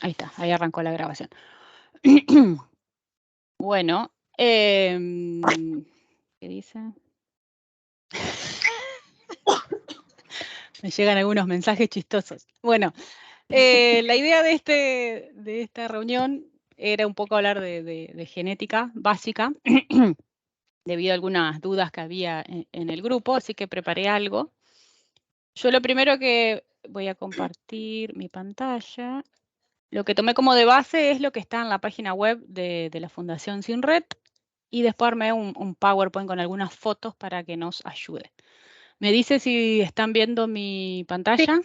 Ahí está, ahí arrancó la grabación. Bueno, ¿qué dice? Me llegan algunos mensajes chistosos. Bueno, la idea de esta reunión era un poco hablar de genética básica, debido a algunas dudas que había en el grupo, así que preparé algo. Yo lo primero que voy a compartir mi pantalla. Lo que tomé como de base es lo que está en la página web de la Fundación SINRED, y después armé un PowerPoint con algunas fotos para que nos ayude. ¿Me dice si están viendo mi pantalla?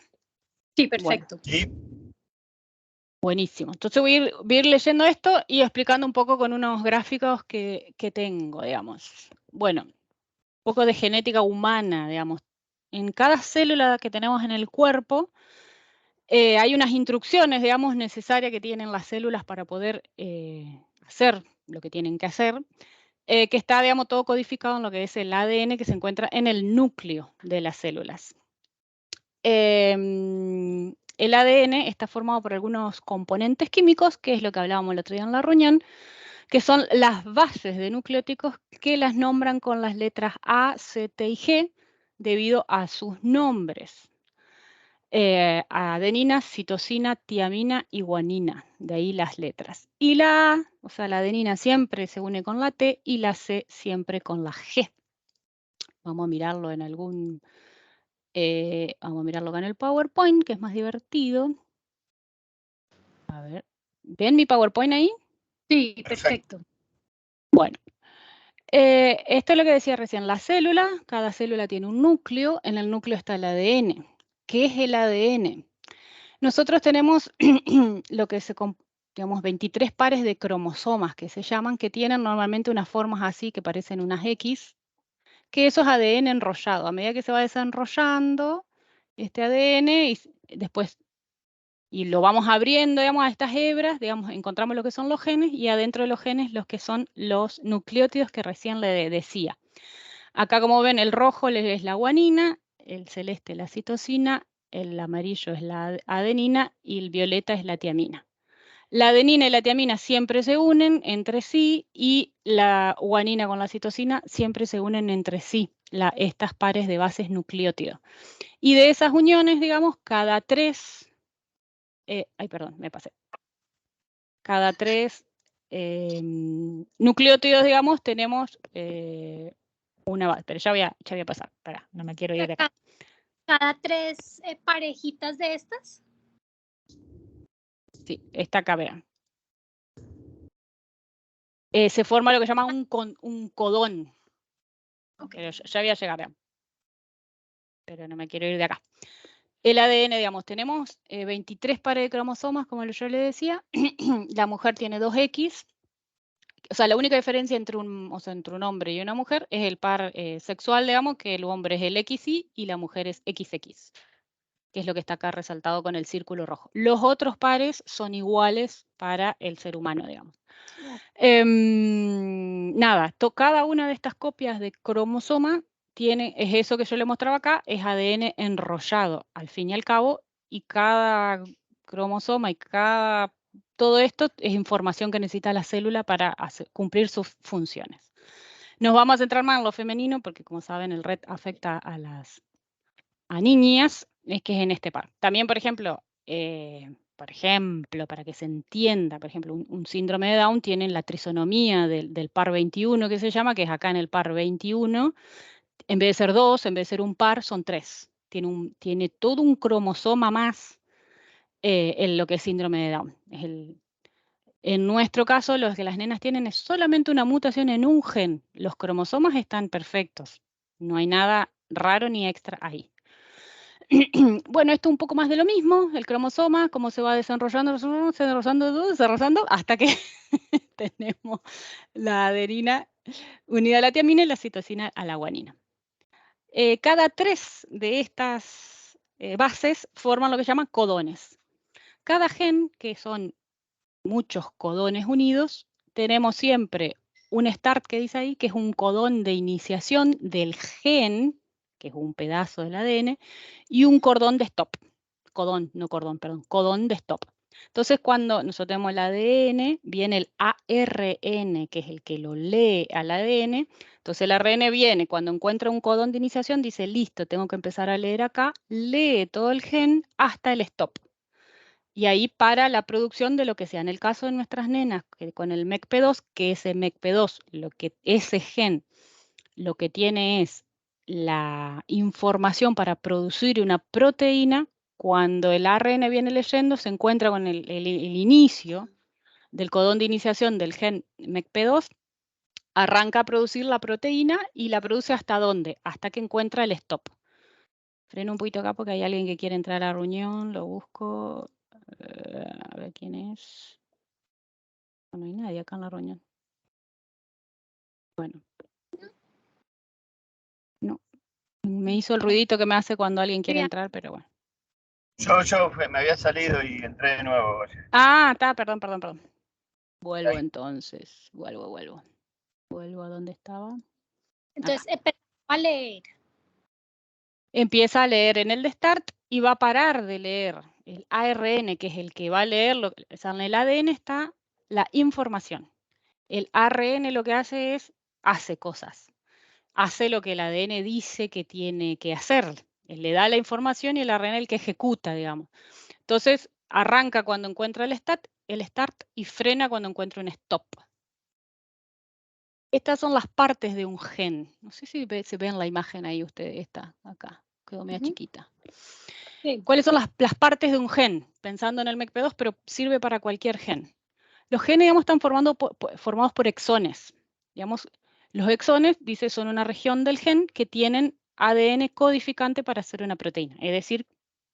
Sí, perfecto. Bueno. Sí. Buenísimo. Entonces voy a ir leyendo esto y explicando un poco con unos gráficos que tengo, digamos. Bueno, un poco de genética humana, digamos. En cada célula que tenemos en el cuerpo hay unas instrucciones, digamos, necesarias que tienen las células para poder hacer lo que tienen que hacer, que está, digamos, todo codificado en lo que es el ADN que se encuentra en el núcleo de las células. El ADN está formado por algunos componentes químicos, que es lo que hablábamos el otro día en la reunión, que son las bases de nucleóticos que las nombran con las letras A, C, T y G debido a sus nombres. Adenina, citosina, tiamina y guanina, de ahí las letras. Y la A, o sea, la adenina siempre se une con la T y la C siempre con la G. Vamos a mirarlo en algún... vamos a mirarlo acá en el PowerPoint, que es más divertido. A ver, ¿ven mi PowerPoint ahí? Sí, perfecto. Bueno, esto es lo que decía recién, la célula, cada célula tiene un núcleo, en el núcleo está el ADN. ¿Qué es el ADN? Nosotros tenemos lo que digamos, 23 pares de cromosomas que se llaman, que tienen normalmente unas formas así que parecen unas X, que eso es ADN enrollado. A medida que se va desenrollando este ADN y después y lo vamos abriendo, digamos, a estas hebras, digamos, encontramos lo que son los genes y adentro de los genes los que son los nucleótidos que recién le decía. Acá, como ven, el rojo es la guanina, el celeste la citosina, el amarillo es la adenina y el violeta es la tiamina. La adenina y la tiamina siempre se unen entre sí y la guanina con la citosina siempre se unen entre sí, estas pares de bases nucleótidos. Y de esas uniones, digamos, cada tres, me pasé. Cada tres nucleótidos, digamos, tenemos una base, pero ya voy a pasar, espera, no me quiero ir de acá. ¿Cada tres parejitas de estas? Sí, esta acá, vean. Se forma lo que se llama un codón. Okay. Pero ya voy a llegar, vean. Pero no me quiero ir de acá. El ADN, digamos, tenemos 23 pares de cromosomas, como yo le decía. La mujer tiene 2X. O sea, la única diferencia entre un hombre y una mujer es el par sexual, digamos, que el hombre es el XY y la mujer es XX, que es lo que está acá resaltado con el círculo rojo. Los otros pares son iguales para el ser humano, digamos. Nada, cada una de estas copias de cromosoma es eso que yo le mostraba acá, es ADN enrollado, al fin y al cabo, y cada cromosoma y todo esto es información que necesita la célula para cumplir sus funciones. Nos vamos a centrar más en lo femenino, porque como saben, el RET afecta a niñas, es que es en este par. También, por ejemplo, para que se entienda, por ejemplo, un síndrome de Down tiene la trisonomía del par 21, que se llama, que es acá en el par 21, en vez de ser 2, en vez de ser un par, son 3. Tiene todo un cromosoma más en lo que es síndrome de Down. En nuestro caso, lo que las nenas tienen es solamente una mutación en un gen. Los cromosomas están perfectos. No hay nada raro ni extra ahí. Bueno, esto es un poco más de lo mismo, el cromosoma, cómo se va desarrollando, hasta que tenemos la adenina unida a la tiamina y la citosina a la guanina. Cada tres de estas bases forman lo que se llama codones. Cada gen, que son muchos codones unidos, tenemos siempre un start que dice ahí, que es un codón de iniciación del gen, que es un pedazo del ADN, y un cordón de stop. Codón de stop. Entonces, cuando nosotros tenemos el ADN, viene el ARN, que es el que lo lee al ADN. Entonces, el ARN viene, cuando encuentra un codón de iniciación, dice, listo, tengo que empezar a leer acá, lee todo el gen hasta el stop. Y ahí para la producción de lo que sea. En el caso de nuestras nenas, que con el MECP2, que ese MECP2, ese gen, lo que tiene es la información para producir una proteína. Cuando el ARN viene leyendo, se encuentra con el inicio del codón de iniciación del gen MECP2, arranca a producir la proteína y la produce ¿hasta dónde? Hasta que encuentra el stop. Freno un poquito acá porque hay alguien que quiere entrar a la reunión, lo busco. A ver quién es. No hay nadie acá en la reunión. Bueno. No. Me hizo el ruidito que me hace cuando alguien quiere entrar, pero bueno. Yo me había salido y entré de nuevo. Ah, está, perdón. Vuelvo entonces, vuelvo. Vuelvo a donde estaba. Entonces, empezamos a leer. Empieza a leer en el de Start y va a parar de leer el ARN, que es el que va a leer. En el ADN está la información. El ARN lo que hace cosas. Hace lo que el ADN dice que tiene que hacer. Él le da la información y el ARN es el que ejecuta, digamos. Entonces, arranca cuando encuentra el start y frena cuando encuentra un stop. Estas son las partes de un gen. No sé si se ven la imagen ahí ustedes, esta acá, quedó media chiquita. Sí. ¿Cuáles son las partes de un gen? Pensando en el MECP2, pero sirve para cualquier gen. Los genes, digamos, están formados por exones. Digamos, los exones, dice, son una región del gen que tienen ADN codificante para hacer una proteína. Es decir,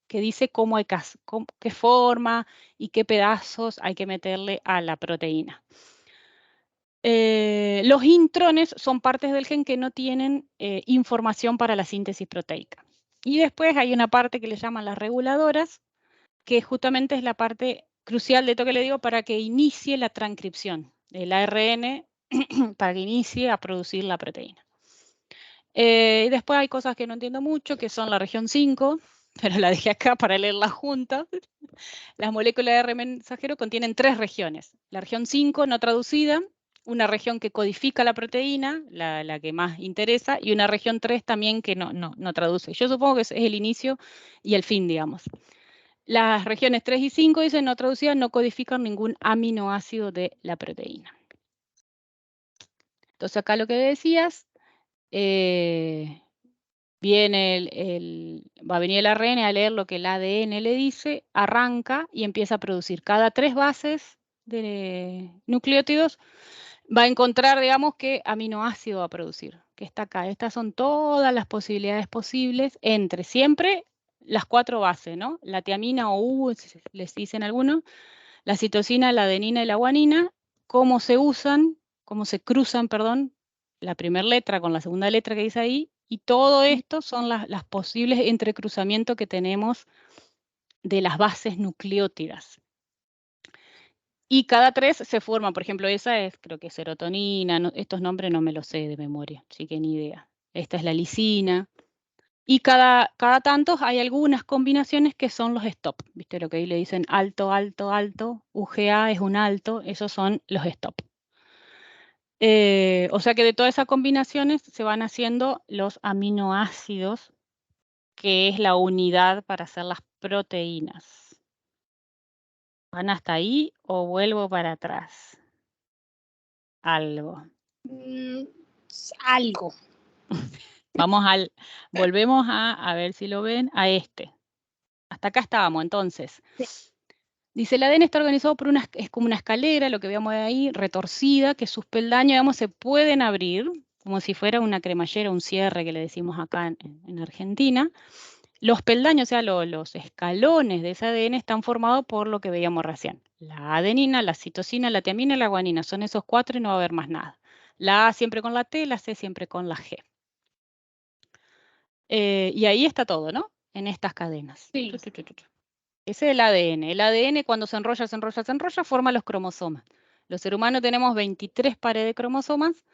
que dice qué forma y qué pedazos hay que meterle a la proteína. Los intrones son partes del gen que no tienen información para la síntesis proteica. Y después hay una parte que le llaman las reguladoras, que justamente es la parte crucial de todo que le digo para que inicie la transcripción del ARN, para que inicie a producir la proteína. Y después hay cosas que no entiendo mucho, que son la región 5, pero la dejé acá para leerla junta. Las moléculas de ARN mensajero contienen 3 regiones. La región 5 no traducida, una región que codifica la proteína, la que más interesa, y una región 3 también que no traduce. Yo supongo que es el inicio y el fin, digamos. Las regiones 3 y 5, dicen no traducidas, no codifican ningún aminoácido de la proteína. Entonces acá lo que decías, va a venir el ARN a leer lo que el ADN le dice, arranca y empieza a producir. Cada 3 bases de nucleótidos va a encontrar, digamos, qué aminoácido va a producir, que está acá. Estas son todas las posibilidades posibles entre siempre las 4 bases, ¿no? La tiamina o U, les dicen algunos, la citosina, la adenina y la guanina, cómo se cruzan, perdón, la primera letra con la segunda letra que dice ahí, y todo esto son las posibles entrecruzamientos que tenemos de las bases nucleótidas. Y cada 3 se forma, por ejemplo, esa es, creo que serotonina, estos nombres no me los sé de memoria, así que ni idea. Esta es la lisina. Y cada tanto hay algunas combinaciones que son los stop. ¿Viste lo que ahí le dicen alto, alto, alto? UGA es un alto, esos son los stop. O sea que de todas esas combinaciones se van haciendo los aminoácidos, que es la unidad para hacer las proteínas. ¿Van hasta ahí o vuelvo para atrás? Algo. Algo. Volvemos a ver si lo ven, a este. Hasta acá estábamos, entonces. Sí. Dice, el ADN está organizado es como una escalera, lo que veamos ahí, retorcida, que sus peldaños, digamos, se pueden abrir, como si fuera una cremallera, un cierre que le decimos acá en Argentina. Los peldaños, o sea, los escalones de ese ADN están formados por lo que veíamos recién. La adenina, la citosina, la tiamina y la guanina. Son esos 4 y no va a haber más nada. La A siempre con la T, la C siempre con la G. Y ahí está todo, ¿no? En estas cadenas. Sí. Ese es el ADN. El ADN cuando se enrolla, forma los cromosomas. Los seres humanos tenemos 23 pares de cromosomas.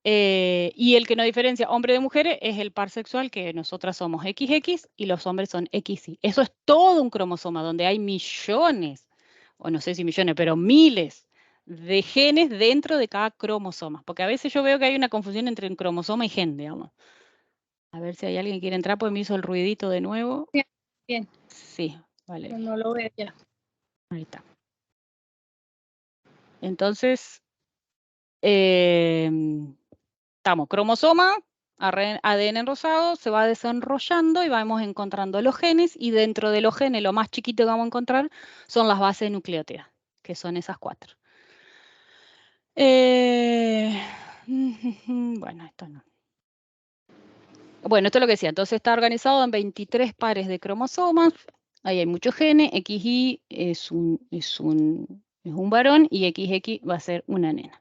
Y el que nos diferencia hombre de mujeres es el par sexual, que nosotras somos XX y los hombres son XY. Eso es todo un cromosoma, donde hay millones o no sé si millones, pero miles de genes dentro de cada cromosoma. Porque a veces yo veo que hay una confusión entre un cromosoma y gen, digamos. A ver si hay alguien que quiere entrar, pues me hizo el ruidito de nuevo. Bien, bien. Sí, vale. Pero no lo veo ya. Ahí está. Entonces, estamos, cromosoma, ADN en rosado, se va desenrollando y vamos encontrando los genes, y dentro de los genes lo más chiquito que vamos a encontrar son las bases nucleótidas, que son esas 4. Bueno, esto no. Bueno, esto es lo que decía. Entonces está organizado en 23 pares de cromosomas. Ahí hay muchos genes. XY es un varón y XX va a ser una nena.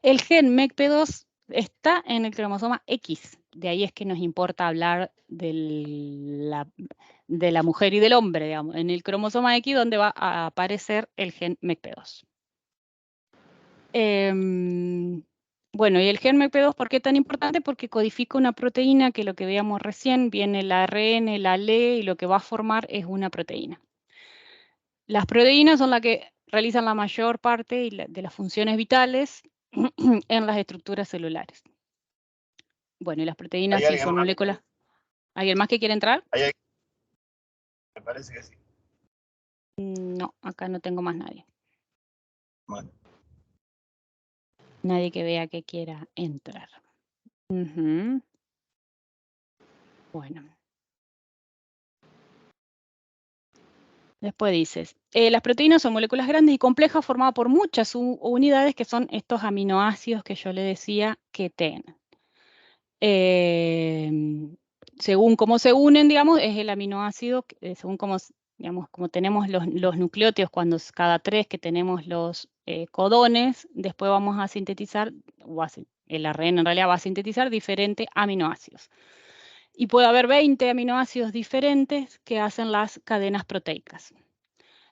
El gen MECP2 está en el cromosoma X. De ahí es que nos importa hablar de la mujer y del hombre, digamos. En el cromosoma X donde va a aparecer el gen MECP2. Bueno, y el gen MECP2, ¿por qué es tan importante? Porque codifica una proteína que lo que veíamos recién, viene el ARN, la LE, y lo que va a formar es una proteína. Las proteínas son las que realizan la mayor parte de las funciones vitales en las estructuras celulares. Bueno, y las proteínas sí son moléculas. ¿Hay alguien más que quiere entrar? Me parece que sí. No, acá no tengo más nadie. Bueno. Nadie que vea que quiera entrar. Bueno. Después dices, las proteínas son moléculas grandes y complejas formadas por muchas unidades que son estos aminoácidos que yo le decía que tienen. Según cómo se unen, digamos, es el aminoácido, según cómo, digamos, como tenemos los nucleótidos, cuando cada 3 que tenemos los codones, después vamos a sintetizar, el ARN en realidad va a sintetizar diferentes aminoácidos. Y puede haber 20 aminoácidos diferentes que hacen las cadenas proteicas.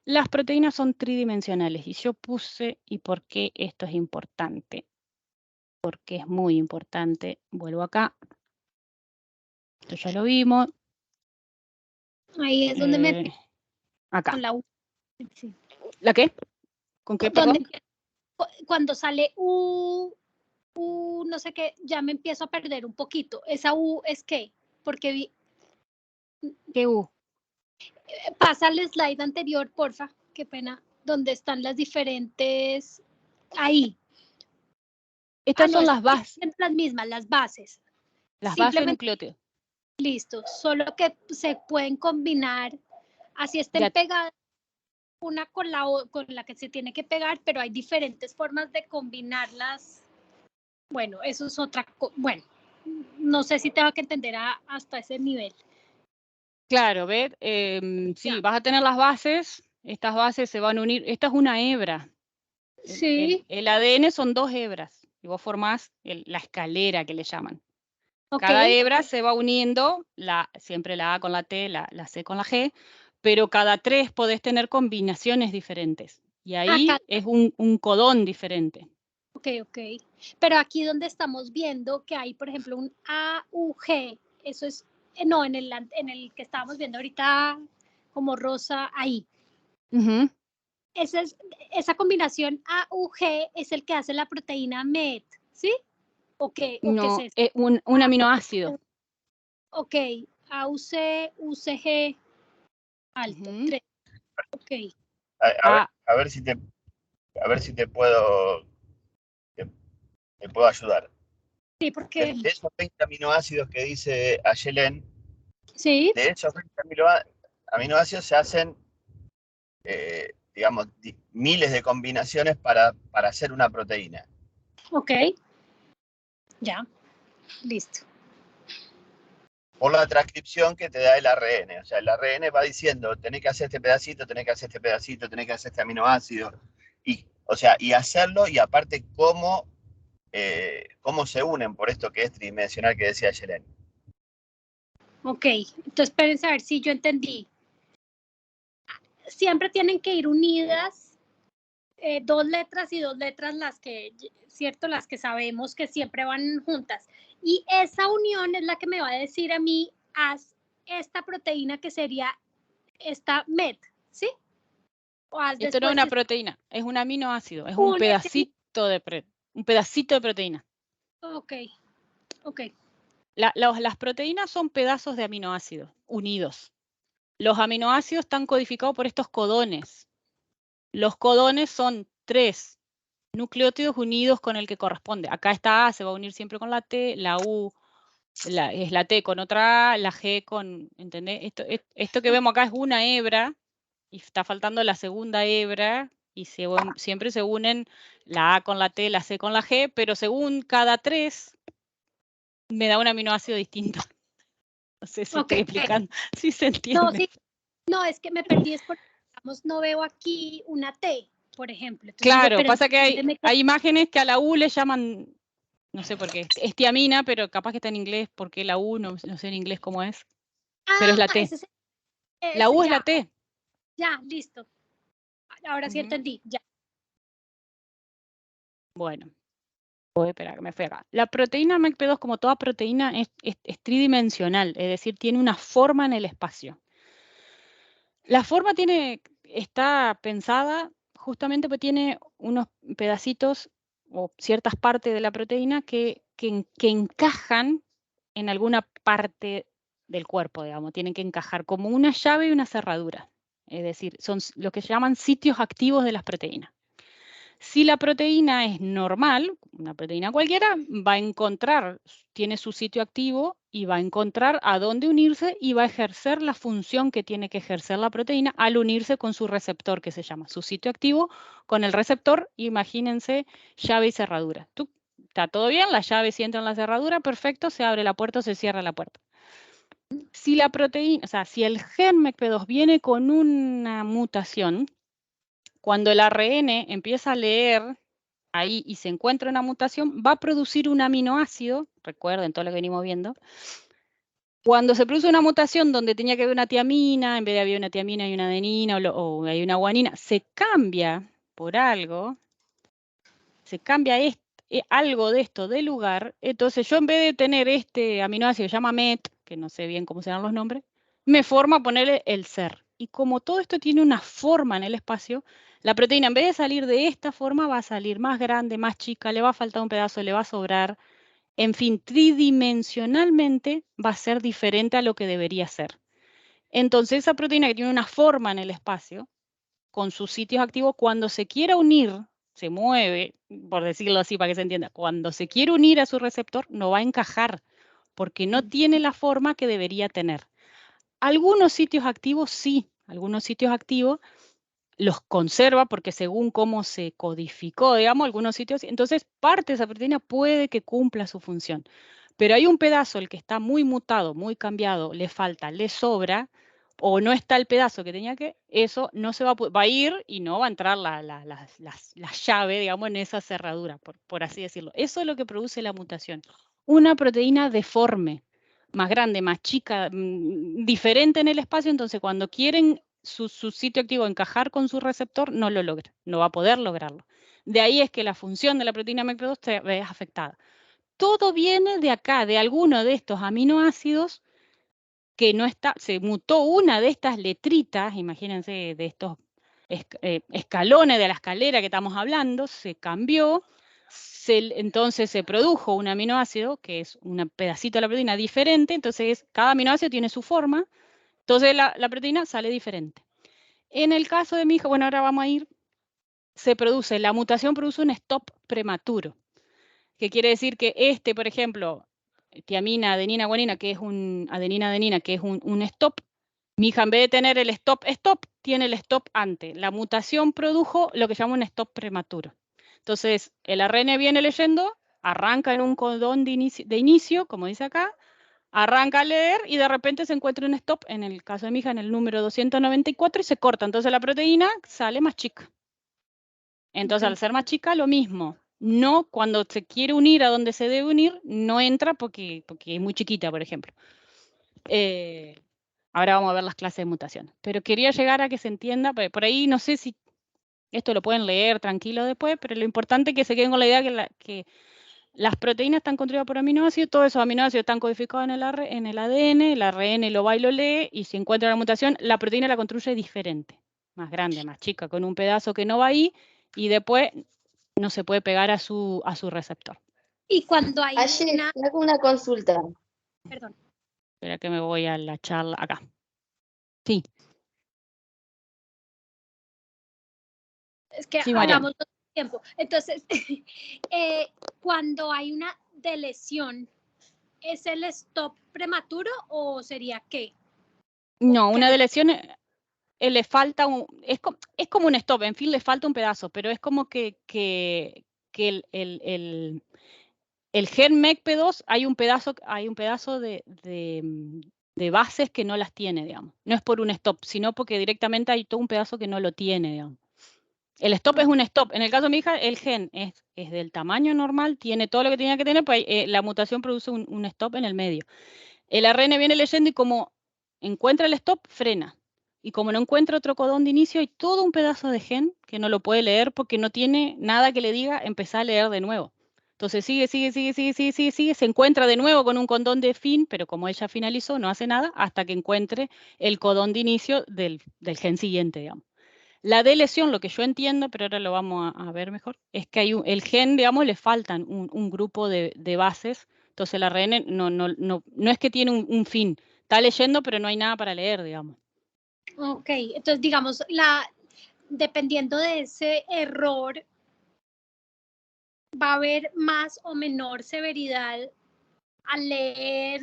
Las proteínas son tridimensionales y yo puse, ¿y por qué esto es importante? Porque es muy importante. Vuelvo acá. Esto ya lo vimos. Ahí es donde me... Acá. Con la U. Sí. ¿La qué? ¿Con qué, perdón? Cuando sale U, no sé qué, ya me empiezo a perder un poquito. ¿Esa U es qué? Porque vi... ¿Qué U? Pasa al slide anterior, porfa. Qué pena. Donde están las diferentes... Ahí. Estas son las bases. Las mismas, las bases. Las bases nucleótidas. Listo. Solo que se pueden combinar, así estén pegadas una con la que se tiene que pegar, pero hay diferentes formas de combinarlas. Bueno, eso es otra cosa. Bueno, no sé si tengo que entender hasta ese nivel. Claro, ¿ves? Sí, vas a tener las bases. Estas bases se van a unir. Esta es una hebra. Sí. El ADN son 2 hebras. Y vos formás la escalera que le llaman. Okay. Cada hebra se va uniendo, siempre la A con la T, la C con la G, pero cada 3 podés tener combinaciones diferentes. Y ahí es un codón diferente. Ok. Pero aquí donde estamos viendo que hay, por ejemplo, un AUG, eso es, no, en el que estábamos viendo ahorita como rosa, ahí. Esa combinación AUG es el que hace la proteína MET, ¿sí? ¿O qué No, es eso? un aminoácido. Ok, AUC, UCG, alto, 3. Ok. A ver si te puedo ayudar. Sí, porque... De esos 20 aminoácidos que dice Ayelen, sí. De esos 20 aminoácidos se hacen, digamos, miles de combinaciones para hacer una proteína. Ok. Ya, listo. Por la transcripción que te da el ARN. O sea, el ARN va diciendo, tenés que hacer este pedacito, tenés que hacer este pedacito, tenés que hacer este aminoácido. Y hacerlo, y aparte cómo se unen, por esto que es tridimensional que decía Yelen. Ok, entonces espérense a ver si yo entendí. Siempre tienen que ir unidas 2 letras y 2 letras las que, ¿cierto? Las que sabemos que siempre van juntas. Y esa unión es la que me va a decir a mí, haz esta proteína que sería esta MET, ¿sí? Esto no es una proteína, es un aminoácido, es un pedacito de proteína. Ok, ok. Las proteínas son pedazos de aminoácidos unidos. Los aminoácidos están codificados por estos codones. Los codones son 3 nucleótidos unidos con el que corresponde. Acá esta A se va a unir siempre con la T, la U es la T con otra A, la G con, ¿entendés? Esto que vemos acá es una hebra y está faltando la segunda hebra y siempre se unen la A con la T, la C con la G, pero según cada 3 me da un aminoácido distinto. No sé si estoy explicando, si se entiende. No, es que me perdí, es porque, digamos, no veo aquí una T, por ejemplo. Entonces claro, digo, pasa que hay imágenes que a la U le llaman, no sé por qué, es tiamina, pero capaz que está en inglés, porque la U, no sé en inglés cómo es, pero es la T. La U es la T. Ya, listo. Ahora sí entendí, ya. Bueno, voy a esperar que me fui acá. La proteína MECP2, como toda proteína, es tridimensional, es decir, tiene una forma en el espacio. La forma está pensada justamente porque tiene unos pedacitos o ciertas partes de la proteína que encajan en alguna parte del cuerpo, digamos, tienen que encajar como una llave y una cerradura. Es decir, son lo que se llaman sitios activos de las proteínas. Si la proteína es normal, una proteína cualquiera, va a encontrar, tiene su sitio activo y va a encontrar a dónde unirse y va a ejercer la función que tiene que ejercer la proteína al unirse con su receptor, que se llama su sitio activo, con el receptor, imagínense, llave y cerradura. Está todo bien, la llave si entra en la cerradura, perfecto, se abre la puerta o se cierra la puerta. Si la proteína, o sea, si el gen MECP2 viene con una mutación, cuando el ARN empieza a leer ahí y se encuentra una mutación, va a producir un aminoácido, recuerden todo lo que venimos viendo. Cuando se produce una mutación donde tenía que haber una tiamina, en vez de haber una tiamina hay una adenina o hay una guanina, se cambia por algo, se cambia algo de esto de lugar, entonces yo en vez de tener este aminoácido que se llama MET, que no sé bien cómo serán los nombres, me forma a ponerle el SER. Y como todo esto tiene una forma en el espacio, la proteína en vez de salir de esta forma va a salir más grande, más chica, le va a faltar un pedazo, le va a sobrar. En fin, tridimensionalmente va a ser diferente a lo que debería ser. Entonces esa proteína que tiene una forma en el espacio, con sus sitios activos, cuando se quiera unir, se mueve, por decirlo así para que se entienda, cuando se quiere unir a su receptor no va a encajar, porque no tiene la forma que debería tener. Algunos sitios activos sí, algunos sitios activos los conserva porque según cómo se codificó, digamos, algunos sitios, entonces parte de esa proteína puede que cumpla su función. Pero hay un pedazo, el que está muy mutado, muy cambiado, le falta, le sobra, o no está el pedazo que tenía que, eso no se va a ir y no va a entrar la llave, digamos, en esa cerradura, por así decirlo. Eso es lo que produce la mutación. Una proteína deforme, más grande, más chica, diferente en el espacio, entonces cuando quieren su sitio activo encajar con su receptor, no lo logra, no va a poder lograrlo. De ahí es que la función de la proteína MECP2 es afectada. Todo viene de acá, de alguno de estos aminoácidos que no está, se mutó una de estas letritas, imagínense de estos escalones de la escalera que estamos hablando, se cambió, entonces se produjo un aminoácido que es un pedacito de la proteína diferente, entonces cada aminoácido tiene su forma, entonces la proteína sale diferente. En el caso de mi hija, bueno, ahora vamos a ir, la mutación produce un stop prematuro, que quiere decir que por ejemplo, tiamina, adenina, guanina, que es adenina, que es un stop, mi hija en vez de tener el stop, tiene el stop antes. La mutación produjo lo que llama un stop prematuro. Entonces, el ARN viene leyendo, arranca en un codón de inicio, como dice acá, arranca a leer y de repente se encuentra un stop, en el caso de mi hija, en el número 294 y se corta. Entonces la proteína sale más chica. Entonces, al ser más chica, lo mismo. No, cuando se quiere unir a donde se debe unir, no entra porque es muy chiquita, por ejemplo. Ahora vamos a ver las clases de mutación. Pero quería llegar a que se entienda, por ahí no sé si esto lo pueden leer tranquilo después, pero lo importante es que se queden con la idea que las proteínas están construidas por aminoácidos, todos esos aminoácidos están codificados en el ADN, el ARN lo va y lo lee, y si encuentra la mutación, la proteína la construye diferente. más grande, más chica, con un pedazo que no va ahí y después no se puede pegar a su receptor. Y cuando hay hago una consulta. Perdón. Espera que me voy a la charla acá. Sí. Es que sí, hablamos todo el tiempo. Entonces, cuando hay una delesión, ¿es el stop prematuro o sería qué? No, una delesión le falta es como un stop, en fin, le falta un pedazo, pero es como que el gen MECP2 hay un pedazo de bases que no las tiene, digamos. No es por un stop, sino porque directamente hay todo un pedazo que no lo tiene, digamos. El stop es un stop. En el caso de mi hija, el gen es del tamaño normal, tiene todo lo que tenía que tener, pues la mutación produce un stop en el medio. El ARN viene leyendo y como encuentra el stop, frena. Y como no encuentra otro codón de inicio, hay todo un pedazo de gen que no lo puede leer porque no tiene nada que le diga empezar a leer de nuevo. Entonces sigue, se encuentra de nuevo con un codón de fin, pero como ella finalizó, no hace nada hasta que encuentre el codón de inicio del gen siguiente, digamos. La delesión, lo que yo entiendo, pero ahora lo vamos a ver mejor, es que hay el gen, digamos, le faltan un grupo de bases. Entonces el ARN no es que tiene un fin. Está leyendo, pero no hay nada para leer, digamos. Ok, entonces digamos, dependiendo de ese error, va a haber más o menor severidad al leer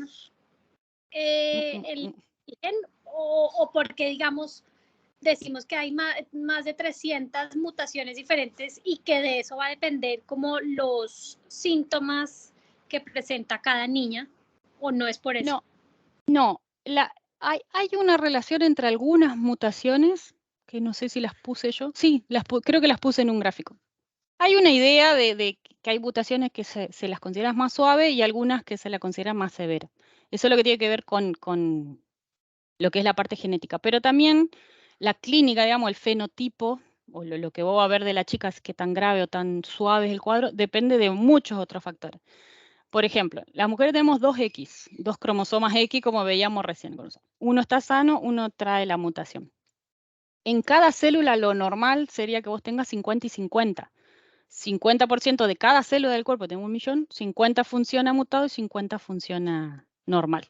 el gen o porque, digamos, decimos que hay más de 300 mutaciones diferentes y que de eso va a depender como los síntomas que presenta cada niña, ¿o no es por eso? No, hay una relación entre algunas mutaciones, que no sé si las puse yo. Sí, creo que las puse en un gráfico. Hay una idea de que hay mutaciones que se las consideran más suaves y algunas que se las consideran más severas. Eso es lo que tiene que ver con lo que es la parte genética. Pero también la clínica, digamos, el fenotipo, o lo que vos vas a ver de la chica, es que tan grave o tan suave es el cuadro, depende de muchos otros factores. Por ejemplo, las mujeres tenemos 2X, 2 cromosomas X, como veíamos recién. Uno está sano, uno trae la mutación. En cada célula lo normal sería que vos tengas 50 y 50. 50% de cada célula del cuerpo, tengo 1.000.000, 50 funciona mutado y 50 funciona normal.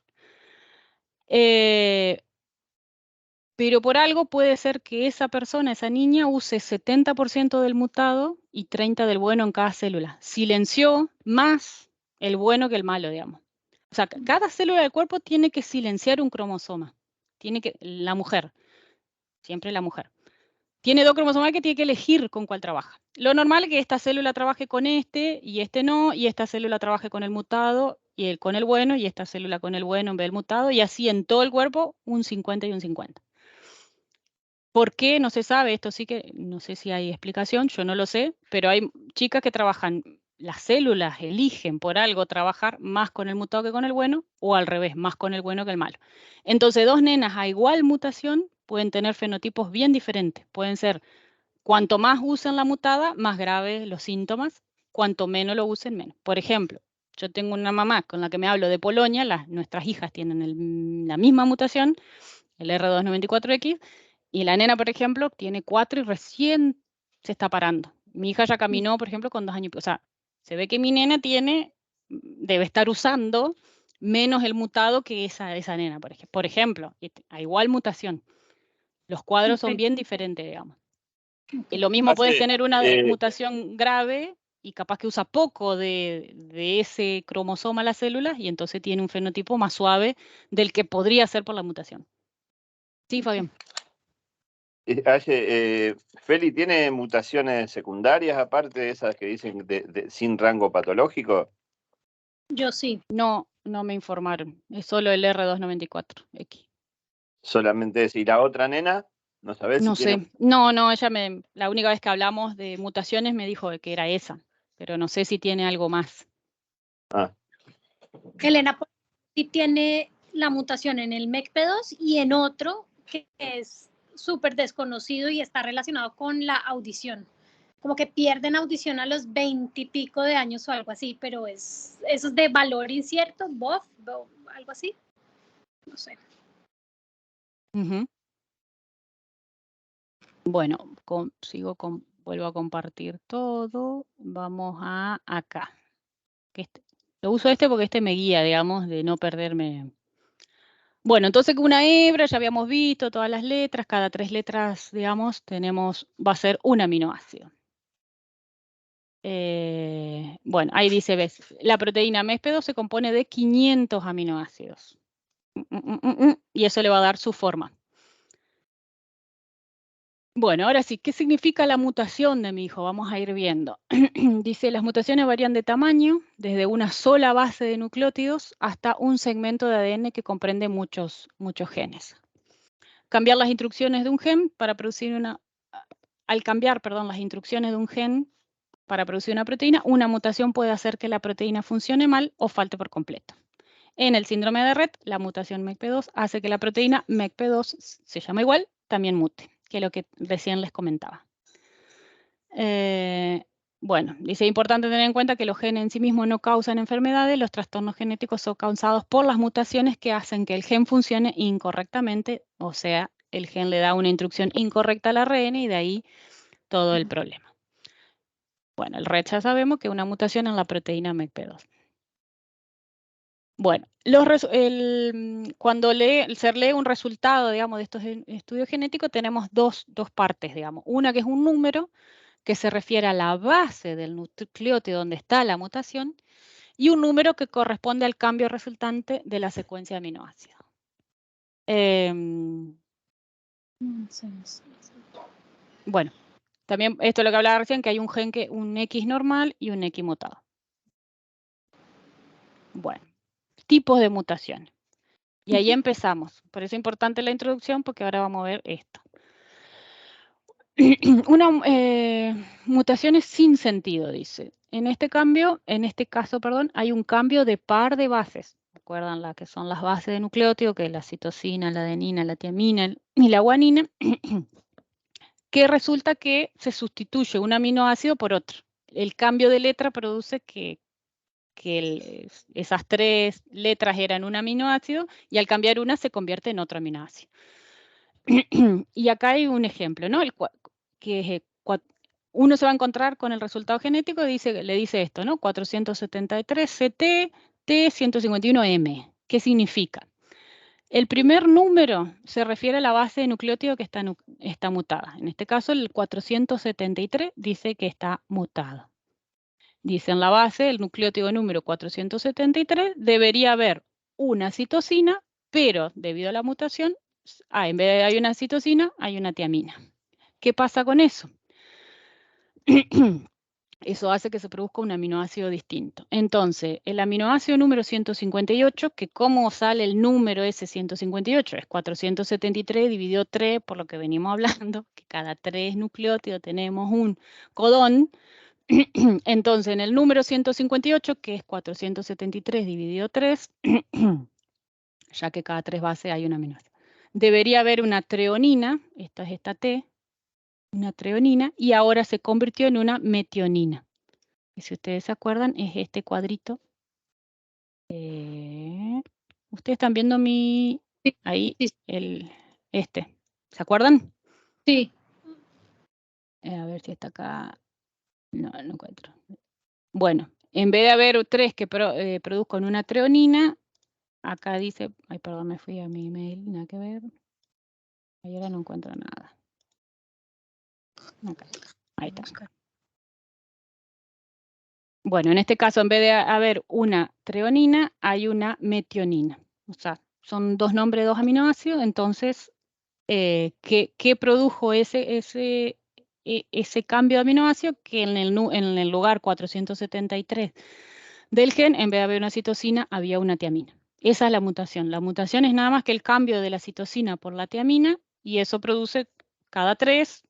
Pero por algo puede ser que esa persona, esa niña, use 70% del mutado y 30% del bueno en cada célula. Silenció más el bueno que el malo, digamos. O sea, cada célula del cuerpo tiene que silenciar un cromosoma. La mujer, siempre la mujer. Tiene 2 cromosomas que tiene que elegir con cuál trabaja. Lo normal es que esta célula trabaje con este y este no, y esta célula trabaje con el mutado y con el bueno, y esta célula con el bueno en vez del mutado, y así en todo el cuerpo un 50 y un 50. ¿Por qué? No se sabe, esto sí que no sé si hay explicación, yo no lo sé, pero hay chicas que trabajan, las células eligen por algo trabajar más con el mutado que con el bueno, o al revés, más con el bueno que el malo. Entonces, 2 nenas a igual mutación pueden tener fenotipos bien diferentes. Pueden ser, cuanto más usen la mutada, más graves los síntomas, cuanto menos lo usen, menos. Por ejemplo, yo tengo una mamá con la que me hablo de Polonia, nuestras hijas tienen la misma mutación, el R294X, y la nena, por ejemplo, tiene 4 y recién se está parando. Mi hija ya caminó, por ejemplo, con 2 años. O sea, se ve que mi nena debe estar usando menos el mutado que esa nena, por ejemplo. A igual mutación. Los cuadros son bien diferentes, digamos. Y lo mismo puedes tener una mutación grave y capaz que usa poco de ese cromosoma las células y entonces tiene un fenotipo más suave del que podría ser por la mutación. Sí, Fabián. Feli, ¿tiene mutaciones secundarias aparte de esas que dicen sin rango patológico? Yo sí. No me informaron. Es solo el R294X. Solamente eso. ¿Y la otra nena? ¿No sabés No si tiene? sé. No, la única vez que hablamos de mutaciones me dijo que era esa, pero no sé si tiene algo más. Ah. Elena sí tiene la mutación en el MECP2 y en otro que es súper desconocido y está relacionado con la audición. Como que pierden audición a los 20 y pico de años o algo así, pero eso es de valor incierto, BOF, algo así. No sé. Bueno, vuelvo a compartir todo. Vamos a acá. Lo uso porque este me guía, digamos, de no perderme. Bueno, entonces una hebra, ya habíamos visto todas las letras, cada 3 letras, digamos, va a ser un aminoácido. Bueno, ahí dice, ves, la proteína MESP2 se compone de 500 aminoácidos. Y eso le va a dar su forma. Bueno, ahora sí, ¿qué significa la mutación de mi hijo? Vamos a ir viendo. Dice, las mutaciones varían de tamaño, desde una sola base de nucleótidos hasta un segmento de ADN que comprende muchos genes. Cambiar las instrucciones de un gen para producir al cambiar, perdón, las instrucciones de un gen para producir una proteína, una mutación puede hacer que la proteína funcione mal o falte por completo. En el síndrome de Rett, la mutación MECP2 hace que la proteína MECP2, se llama igual, también mute, que es lo que recién les comentaba. Bueno, dice, importante tener en cuenta que los genes en sí mismos no causan enfermedades, los trastornos genéticos son causados por las mutaciones que hacen que el gen funcione incorrectamente, o sea, el gen le da una instrucción incorrecta al ARN y de ahí todo el problema. Bueno, el Rett ya sabemos que es una mutación en la proteína MECP2. Bueno, cuando se lee un resultado, digamos, de estos estudios genéticos, tenemos dos partes, digamos. Una que es un número que se refiere a la base del nucleótido donde está la mutación, y un número que corresponde al cambio resultante de la secuencia de aminoácidos. Bueno, también esto es lo que hablaba recién, que hay un gen un X normal y un X mutado. Bueno, tipos de mutaciones. Y ahí empezamos. Por eso es importante la introducción, porque ahora vamos a ver esto. Mutaciones sin sentido, dice. En este caso, hay un cambio de par de bases. ¿Recuerdan las que son las bases de nucleótido, que es la citosina, la adenina, la tiamina y la guanina? Que resulta que se sustituye un aminoácido por otro. El cambio de letra produce que esas 3 letras eran un aminoácido y al cambiar una se convierte en otro aminoácido. Y acá hay un ejemplo, ¿no? Uno se va a encontrar con el resultado genético y le dice esto, ¿no? 473 CT, T151M. ¿Qué significa? El primer número se refiere a la base de nucleótido que está mutada. En este caso, el 473 dice que está mutado. Dice en la base, el nucleótido número 473, debería haber una citosina, pero debido a la mutación, en vez de hay una citosina, hay una tiamina. ¿Qué pasa con eso? Eso hace que se produzca un aminoácido distinto. Entonces, el aminoácido número 158, que cómo sale el número ese 158, es 473 dividido 3, por lo que venimos hablando, que cada 3 nucleótidos tenemos un codón. Entonces, en el número 158, que es 473 dividido 3, ya que cada 3 bases hay un aminoácido, debería haber una treonina, esta es esta T, una treonina, y ahora se convirtió en una metionina. Y si ustedes se acuerdan, es este cuadrito. ¿Ustedes están viendo ahí, sí. ¿Se acuerdan? Sí. A ver si está acá. No encuentro. Bueno, en vez de haber 3 que produzcan una treonina, acá dice, ay, perdón, me fui a mi email, nada que ver. Ahí ahora no encuentro nada. Okay. Ahí está. Bueno, en este caso, en vez de haber una treonina, hay una metionina. O sea, son 2 nombres de 2 aminoácidos, entonces, ¿qué produjo ese cambio de aminoácido? Que en el lugar 473 del gen, en vez de haber una citosina, había una tiamina. Esa es la mutación. La mutación es nada más que el cambio de la citosina por la tiamina, y eso produce cada 3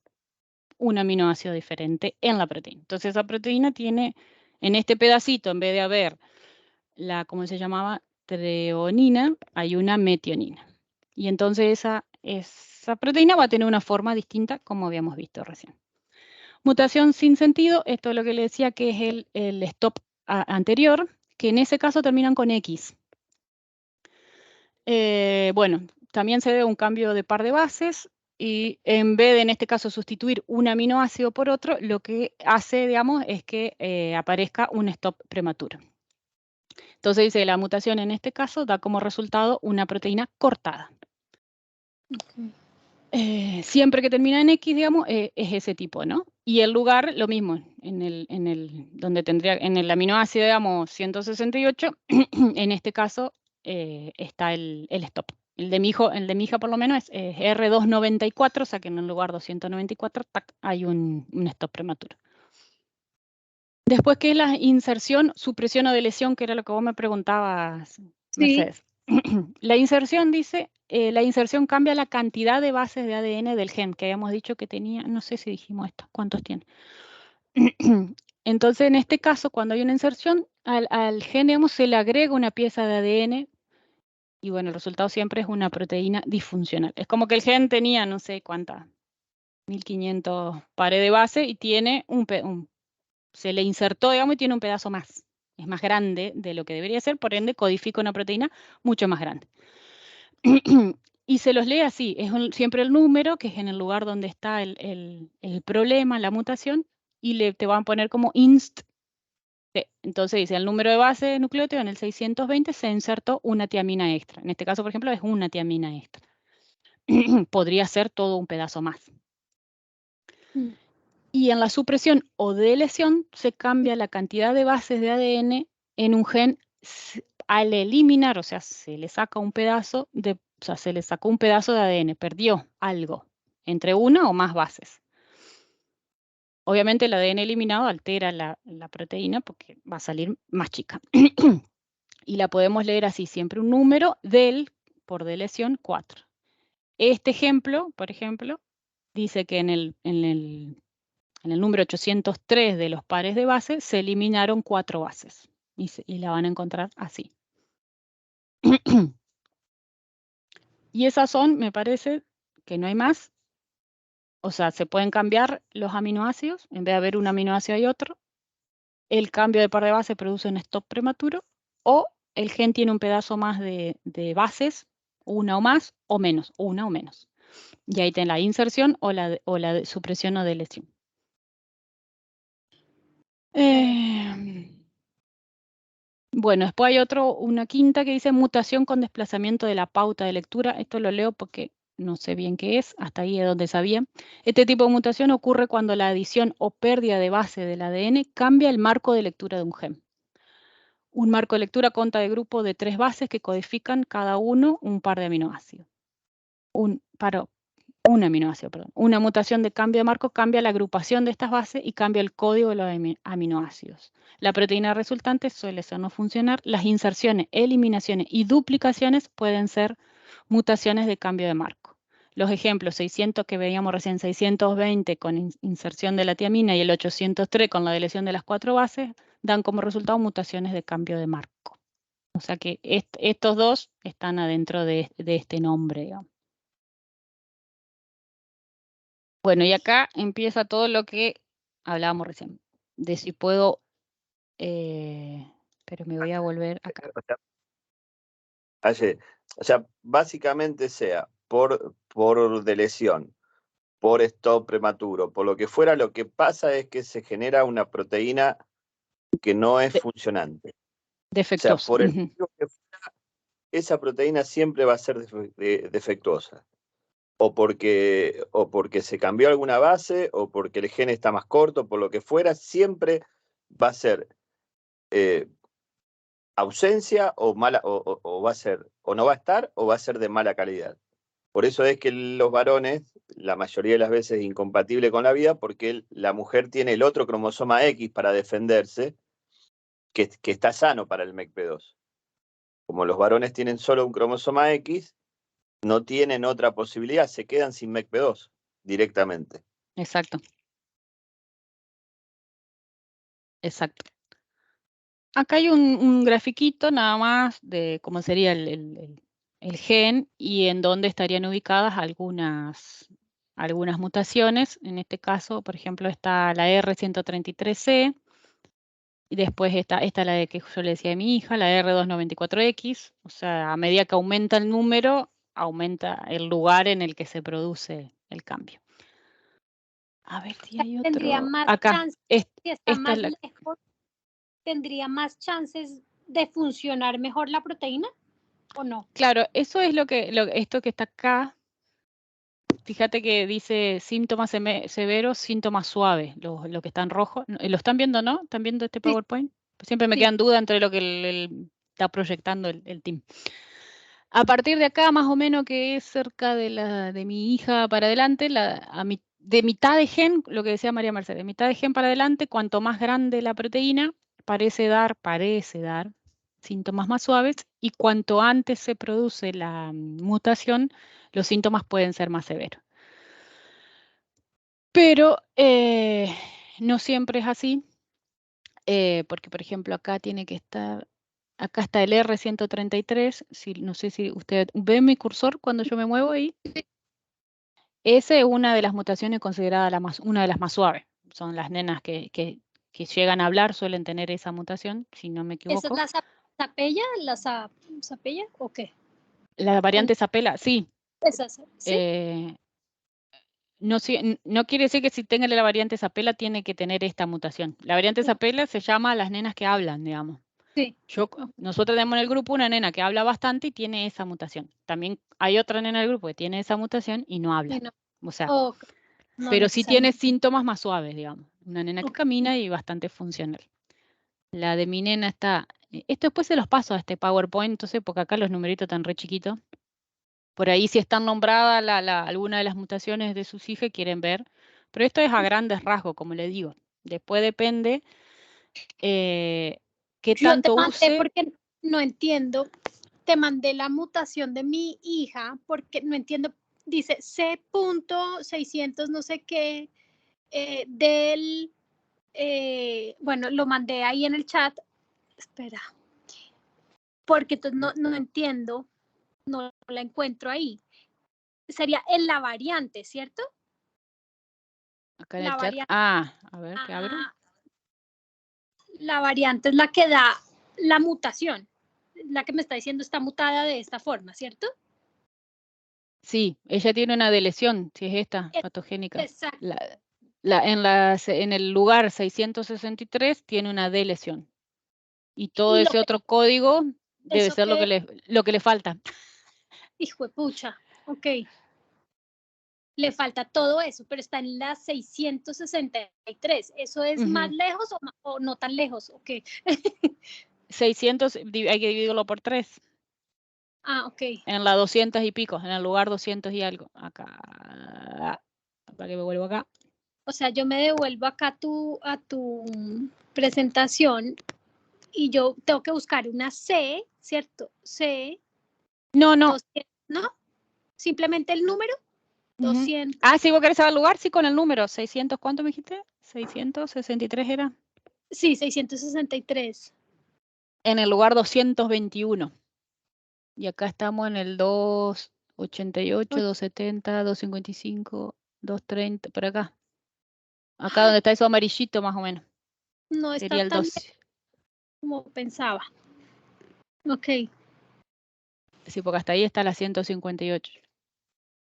un aminoácido diferente en la proteína. Entonces, esa proteína tiene, en este pedacito, en vez de haber ¿cómo se llamaba? Treonina, hay una metionina. Y entonces esa proteína va a tener una forma distinta, como habíamos visto recién. Mutación sin sentido, esto es lo que le decía que es el stop anterior, que en ese caso terminan con X. Bueno, también se ve un cambio de par de bases, y en vez de, en este caso, sustituir un aminoácido por otro, lo que hace, digamos, es que aparezca un stop prematuro. Entonces dice que la mutación en este caso da como resultado una proteína cortada. Okay. Siempre que termina en X, digamos, es ese tipo, ¿no? Y el lugar, lo mismo, donde tendría, en el aminoácido, digamos, 168, en este caso está el stop. El de mi hija por lo menos es R294, o sea que en el lugar 294 tac, hay un stop prematuro. Después, ¿qué es la inserción, supresión o deleción? Que era lo que vos me preguntabas, Mercedes. Sí. La inserción dice, la inserción cambia la cantidad de bases de ADN del gen, que habíamos dicho que tenía, no sé si dijimos esto, ¿cuántos tiene? Entonces, en este caso, cuando hay una inserción, al gen, digamos, se le agrega una pieza de ADN y bueno, el resultado siempre es una proteína disfuncional. Es como que el gen tenía, no sé cuántas, 1500 pares de base y tiene se le insertó, digamos, y tiene un pedazo más. Es más grande de lo que debería ser, por ende codifica una proteína mucho más grande. Y se los lee así, es siempre el número, que es en el lugar donde está el problema, la mutación, y te van a poner como inst. Entonces dice, el número de base de nucleótido en el 620 se insertó una tiamina extra. En este caso, por ejemplo, es una tiamina extra. Podría ser todo un pedazo más. Y en la supresión o deleción se cambia la cantidad de bases de ADN en un gen al eliminar, o sea, se le saca un pedazo se le sacó un pedazo de ADN, perdió algo entre una o más bases. Obviamente el ADN eliminado altera la proteína porque va a salir más chica. Y la podemos leer así, siempre un número por deleción 4. Este ejemplo, por ejemplo, dice que en el número 803 de los pares de base se eliminaron 4 bases y la van a encontrar así. Y esas son, me parece, que no hay más. O sea, se pueden cambiar los aminoácidos, en vez de haber un aminoácido hay otro. El cambio de par de base produce un stop prematuro, o el gen tiene un pedazo más de bases, una o más, o menos, una o menos. Y ahí tienen la inserción o la supresión o deleción. Bueno, después hay una quinta que dice mutación con desplazamiento de la pauta de lectura. Esto lo leo porque no sé bien qué es, hasta ahí es donde sabía. Este tipo de mutación ocurre cuando la adición o pérdida de base del ADN cambia el marco de lectura de un gen. Un marco de lectura consta de grupos de 3 bases que codifican cada uno un par de aminoácidos. Un aminoácido, perdón. Una mutación de cambio de marco cambia la agrupación de estas bases y cambia el código de los aminoácidos. La proteína resultante suele ser no funcionar. Las inserciones, eliminaciones y duplicaciones pueden ser mutaciones de cambio de marco. Los ejemplos 600 que veíamos recién, 620 con inserción de la tiamina y el 803 con la deleción de las 4 bases, dan como resultado mutaciones de cambio de marco. O sea que estos dos están adentro de este nombre, digamos. Bueno, y acá empieza todo lo que hablábamos recién, de si puedo, pero me voy a volver acá. O sea, básicamente sea por deleción, por stop prematuro, por lo que fuera, lo que pasa es que se genera una proteína que no es funcionante. Defectuosa. O sea, por el motivo que fuera, esa proteína siempre va a ser defectuosa. O porque se cambió alguna base, o porque el gen está más corto, por lo que fuera, siempre va a ser ausencia o mala, o va a ser, o no va a estar, o va a ser de mala calidad. Por eso es que los varones, la mayoría de las veces, es incompatible con la vida, porque la mujer tiene el otro cromosoma X para defenderse, que está sano para el MECP2. Como los varones tienen solo un cromosoma X, no tienen otra posibilidad, se quedan sin MECP2 directamente. Exacto. Exacto. Acá hay un grafiquito nada más de cómo sería el gen y en dónde estarían ubicadas algunas mutaciones. En este caso, por ejemplo, está la R133C, y después está la de que yo le decía a mi hija, la R294X. O sea, a medida que aumenta el número, aumenta el lugar en el que se produce el cambio. A ver si hay otro. Tendría más Acá, chances, si está esta más es la... lejos, ¿tendría más chances de funcionar mejor la proteína o no? Claro, eso es esto que está acá. Fíjate que dice síntomas severos, síntomas suaves, lo que está en rojo. ¿Lo están viendo, no? ¿Están viendo este Sí. PowerPoint? Siempre me Sí. quedan dudas entre lo que está proyectando el team. A partir de acá, más o menos, que es cerca de mi hija para adelante, de mitad de gen, lo que decía María Mercedes, mitad de gen para adelante, cuanto más grande la proteína, parece dar síntomas más suaves, y cuanto antes se produce la mutación, los síntomas pueden ser más severos. Pero no siempre es así, porque, por ejemplo, acá tiene que estar... Acá está el R133, no sé si usted ve mi cursor cuando yo me muevo ahí. Esa es una de las mutaciones considerada una de las más suaves. Son las nenas que llegan a hablar, suelen tener esa mutación, si no me ¿Esa equivoco. es la sapella? ¿La sapella o qué? La variante Sapela, sí. Esa, ¿sí? No quiere decir que si tenga la variante Sapela tiene que tener esta mutación. La variante Sapela se llama las nenas que hablan, digamos. Sí. Nosotros tenemos en el grupo una nena que habla bastante y tiene esa mutación. También hay otra nena en el grupo que tiene esa mutación y no habla. No. O sea, No pero sí tiene necesariamente. síntomas más suaves, digamos. Una nena que camina y bastante funcional. La de mi nena está... Esto después se los paso a este PowerPoint, entonces, porque acá los numeritos están re chiquitos. Por ahí si están nombradas alguna de las mutaciones de sus hijas quieren ver. Pero esto es a grandes rasgos, como le digo. Después depende qué Yo te tanto mandé use. porque no entiendo. Te mandé la mutación de mi hija porque no entiendo. Dice C.600 no sé qué bueno, lo mandé ahí en el chat. Espera. Porque entonces no entiendo, no la encuentro ahí. Sería en la variante, ¿cierto? Acá en La el chat. variante. A ver, ¿qué abro? La variante es la que da la mutación. La que me está diciendo está mutada de esta forma, ¿cierto? Sí, ella tiene una deleción, si es esta, patogénica. Exacto. En el lugar 663 tiene una deleción. Y todo Y ese otro código debe eso ser lo que le falta. hijo de pucha, ok. Le falta todo eso, pero está en la 663. ¿Eso es más lejos o no tan lejos? Ok. 600, hay que dividirlo por 3. Ah, ok. En la 200 y pico, en el lugar 200 y algo. Acá. Para que me vuelvo acá. O sea, yo me devuelvo acá a tu presentación y yo tengo que buscar una C, ¿cierto? C. No. 200, ¿no? Simplemente el número. 200. Ah, si vos querés saber el lugar, sí, con el número. 600, ¿cuánto me dijiste? 663 era. Sí, 663. En el lugar 221. Y acá estamos en el 288, 270, 255, 230, por acá. Acá donde está eso amarillito más o menos. No Sería está el tan 12. como pensaba. Ok. Sí, porque hasta ahí está la 158.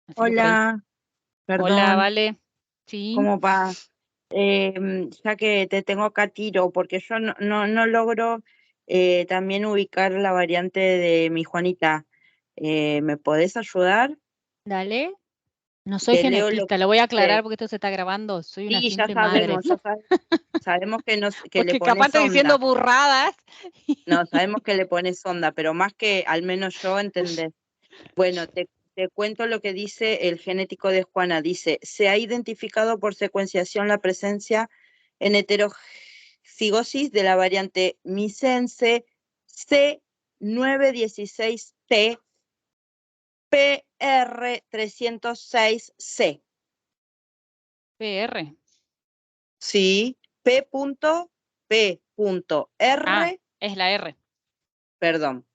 Así Hola, Hola, perdón, Vale. Sí. ¿cómo va? Ya que te tengo acá tiro, porque yo no logro también ubicar la variante de mi Juanita. ¿Me podés ayudar? Dale. No soy Te leo lo genetista, lo voy a aclarar que porque esto se está grabando. Soy una sí, ya simple madre. sabemos, sabemos que le Porque capaz pones estoy diciendo onda. burradas. No, sabemos que le pones onda, pero más que al menos yo entendés. Bueno, te cuento lo que dice el genético de Juana. Dice, se ha identificado por secuenciación la presencia en heterocigosis de la variante misense C916T PR306C. PR. Sí, P.R. Ah, es la R. Perdón,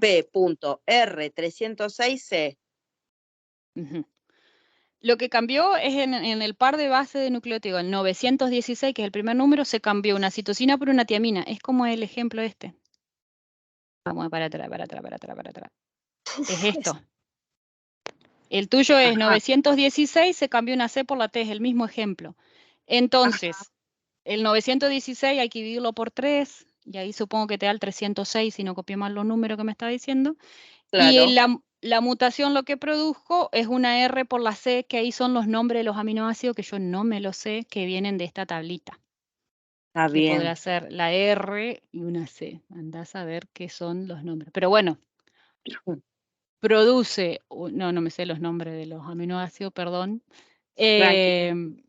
P.R306C. Lo que cambió es en el par de base de nucleótido, el 916, que es el primer número, se cambió una citosina por una tiamina. Es como el ejemplo este. Vamos para atrás. Es esto. El tuyo es Ajá. 916, se cambió una C por la T, es el mismo ejemplo. Entonces, el 916 hay que dividirlo por 3, y ahí supongo que te da el 306 si no copié mal los números que me está diciendo. Y Claro. la mutación lo que produjo es una R por la C, que ahí son los nombres de los aminoácidos, que yo no me lo sé, que vienen de esta tablita. Está Que podrá bien. ser la R y una C. Andás a ver qué son los nombres. Pero bueno, produce, no me sé los nombres de los aminoácidos, perdón. Tranquilo.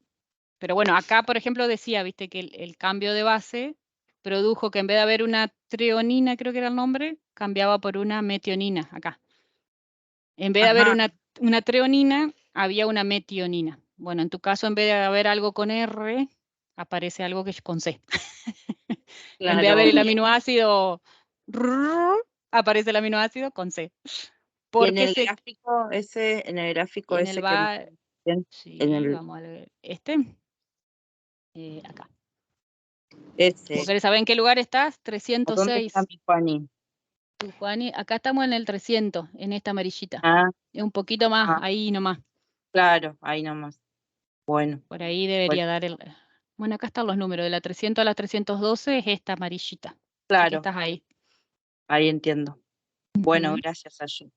Pero bueno, acá, por ejemplo, decía, viste, que el cambio de base produjo que en vez de haber una treonina, creo que era el nombre, cambiaba por una metionina, acá. En vez de haber Ajá. una treonina, había una metionina. Bueno, en tu caso, en vez de haber algo con R, aparece algo que es con C. En vez de haber Claro. el aminoácido, aparece el aminoácido con C. Y en Porque el gráfico ese, en el gráfico en el ese que va, en sí, el vamos a ver, acá. ese. ¿Vos querés saber en qué lugar estás? ¿A dónde está 306. mi Juani? Tu, Juani, acá estamos en el 300, en esta amarillita. Ah, Es un poquito más, ah, ahí nomás. claro, ahí nomás. Bueno, Por ahí bueno, debería dar el... Bueno, acá están los números. De la 300 a la 312 es esta amarillita. Así que claro, estás ahí. ahí entiendo. Bueno, Ujú. gracias, Ayu.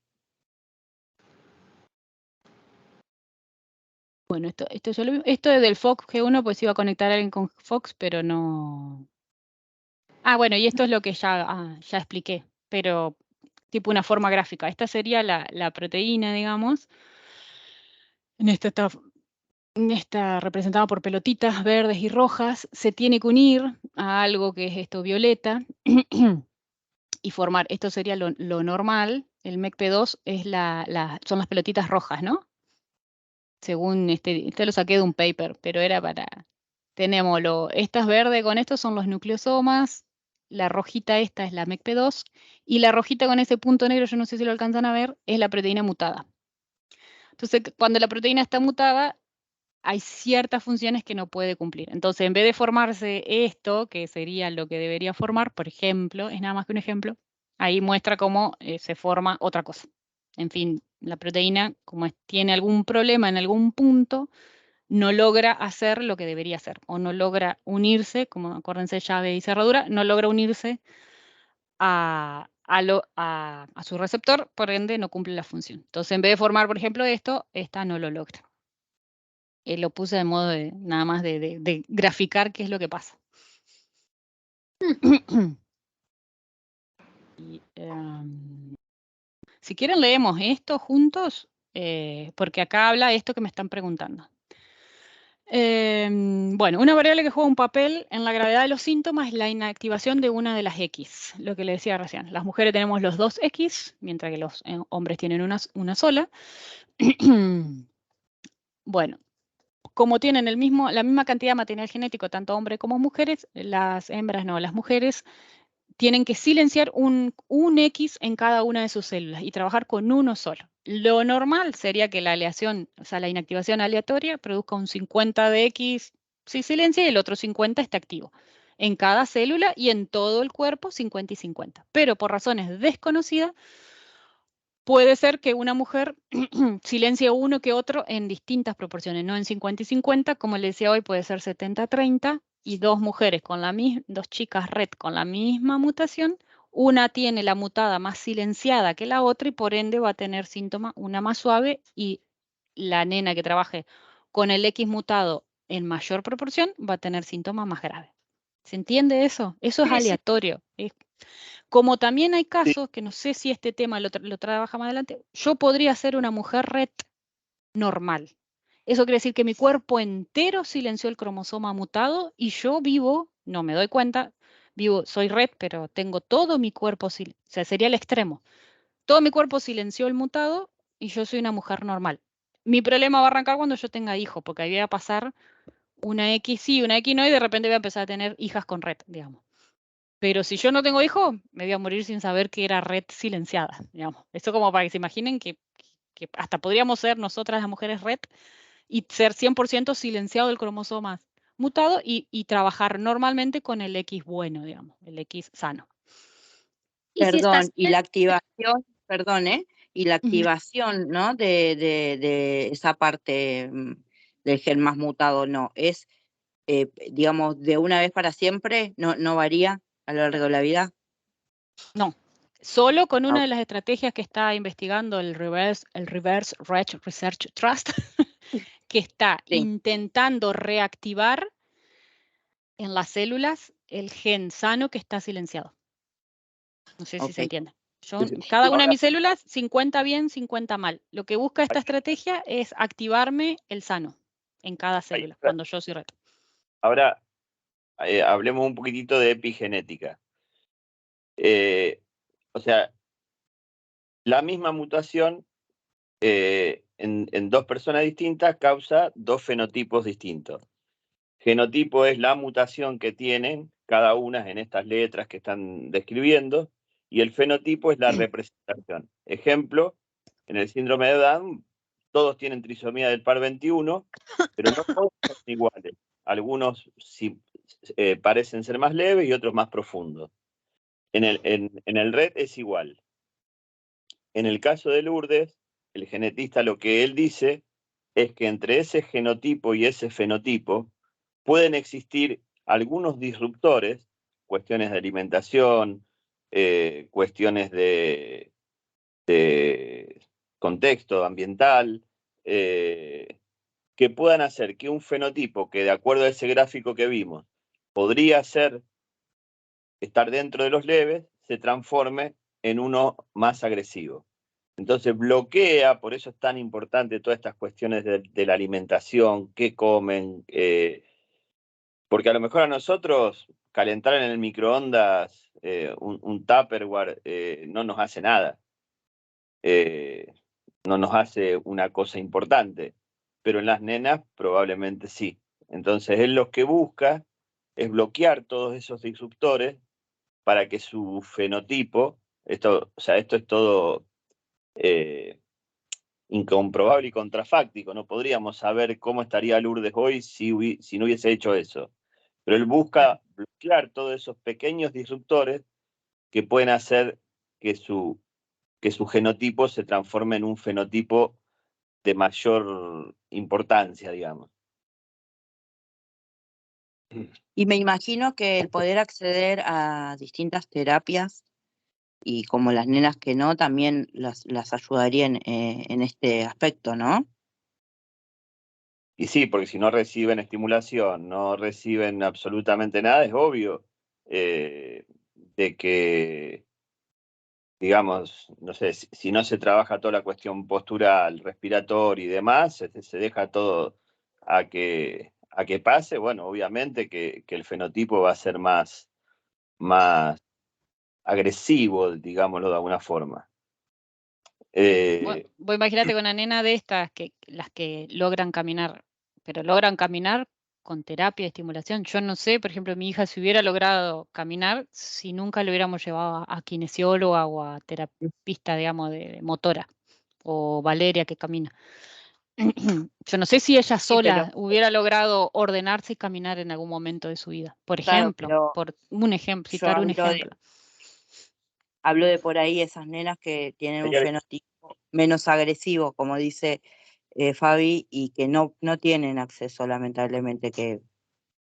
Bueno, esto es del Fox G1, pues iba a conectar a alguien con Fox, pero no... Ah, bueno, y esto es lo que ya expliqué, pero tipo una forma gráfica. Esta sería la proteína, digamos. En esta está representada por pelotitas verdes y rojas. Se tiene que unir a algo que es esto violeta y formar. Esto sería lo normal. El MECP2 es son las pelotitas rojas, ¿no? Según este lo saqué de un paper, pero era para... Tenemos estas verdes con estos son los nucleosomas, la rojita esta es la MECP2, y la rojita con ese punto negro, yo no sé si lo alcanzan a ver, es la proteína mutada. Entonces, cuando la proteína está mutada, hay ciertas funciones que no puede cumplir. Entonces, en vez de formarse esto, que sería lo que debería formar, por ejemplo, es nada más que un ejemplo, ahí muestra cómo se forma otra cosa. En fin, la proteína, como tiene algún problema en algún punto, no logra hacer lo que debería hacer, o no logra unirse, como acuérdense llave y cerradura, no logra unirse a su receptor, por ende no cumple la función. Entonces, en vez de formar, por ejemplo, esta no lo logra. Lo puse de modo nada más de graficar qué es lo que pasa. Y, si quieren leemos esto juntos, porque acá habla esto que me están preguntando. Bueno, una variable que juega un papel en la gravedad de los síntomas es la inactivación de una de las X, lo que le decía recién. Las mujeres tenemos los dos X, mientras que los hombres tienen una sola. Bueno, como tienen la misma cantidad de material genético, tanto hombres como mujeres, las hembras no, las mujeres tienen que silenciar un X en cada una de sus células y trabajar con uno solo. Lo normal sería que la aleación, o sea, la inactivación aleatoria, produzca un 50 de X si silencia y el otro 50 está activo. En cada célula y en todo el cuerpo, 50 y 50. Pero por razones desconocidas, puede ser que una mujer silencie uno que otro en distintas proporciones, no en 50 y 50, como le decía hoy, puede ser 70-30, y dos mujeres dos chicas red con la misma mutación, una tiene la mutada más silenciada que la otra y por ende va a tener síntomas una más suave y la nena que trabaje con el X mutado en mayor proporción va a tener síntomas más graves. ¿Se entiende eso? Eso es Sí, sí. aleatorio. Como también hay casos, que no sé si este tema lo trabaja más adelante, yo podría ser una mujer red normal. Eso quiere decir que mi cuerpo entero silenció el cromosoma mutado y yo vivo, no me doy cuenta, soy red, pero tengo todo mi cuerpo, o sea, sería el extremo. Todo mi cuerpo silenció el mutado y yo soy una mujer normal. Mi problema va a arrancar cuando yo tenga hijos, porque ahí voy a pasar una X sí, una X no, y de repente voy a empezar a tener hijas con red, digamos. Pero si yo no tengo hijos, me voy a morir sin saber que era red silenciada, digamos. Esto como para que se imaginen que hasta podríamos ser nosotras las mujeres red y ser 100% silenciado el cromosoma mutado y trabajar normalmente con el X bueno, digamos, el X sano. Y si Perdón, estás y la activación, perdón, y la activación, ¿no? de esa parte del gen más mutado, no. Es, digamos, de una vez para siempre, no varía a lo largo de la vida. No, solo con una de las estrategias que está investigando el Reverse Research Trust, que está intentando reactivar en las células el gen sano que está silenciado. No sé si se entiende. Cada una de mis células, 50 bien, 50 mal. Lo que busca esta estrategia es activarme el sano en cada célula, cuando yo soy reto. Ahora, hablemos un poquitito de epigenética. O sea, la misma mutación en dos personas distintas causa dos fenotipos distintos. Genotipo es la mutación que tienen cada una en estas letras que están describiendo, y el fenotipo es la representación. Ejemplo, en el síndrome de Down, todos tienen trisomía del par 21, pero no todos son iguales. Algunos parecen ser más leves y otros más profundos. En el Rett es igual. En el caso de Lourdes, el genetista lo que él dice es que entre ese genotipo y ese fenotipo pueden existir algunos disruptores, cuestiones de alimentación, cuestiones de contexto ambiental, que puedan hacer que un fenotipo que, de acuerdo a ese gráfico que vimos, podría estar dentro de los leves, se transforme en uno más agresivo. Entonces bloquea, por eso es tan importante todas estas cuestiones de la alimentación, qué comen, porque a lo mejor a nosotros calentar en el microondas un Tupperware no nos hace nada, no nos hace una cosa importante, pero en las nenas probablemente sí. Entonces él lo que busca es bloquear todos esos disruptores para que su fenotipo, esto es todo incomprobable y contrafáctico, no podríamos saber cómo estaría Lourdes hoy si no hubiese hecho eso. Pero él busca bloquear todos esos pequeños disruptores que pueden hacer que su genotipo se transforme en un fenotipo de mayor importancia, digamos. Y me imagino que el poder acceder a distintas terapias, y como las nenas que no, también las ayudaría en este aspecto, ¿no? Y sí, porque si no reciben estimulación, no reciben absolutamente nada, es obvio de que, digamos, no sé, si no se trabaja toda la cuestión postural, respiratoria y demás, se deja todo a que pase, bueno, obviamente que el fenotipo va a ser más agresivo, digámoslo de alguna forma. Vos imagínate con una nena de estas, las que logran caminar, pero logran caminar con terapia, estimulación. Yo no sé, por ejemplo, mi hija si hubiera logrado caminar, si nunca lo hubiéramos llevado a kinesióloga o a terapista, digamos, de motora, o Valeria que camina. Yo no sé si ella sola hubiera logrado ordenarse y caminar en algún momento de su vida, por ejemplo, por un ejemplo, citar un ejemplo. Hablo de por ahí esas nenas que tienen un fenotipo menos agresivo, como dice Fabi, y que no tienen acceso, lamentablemente, que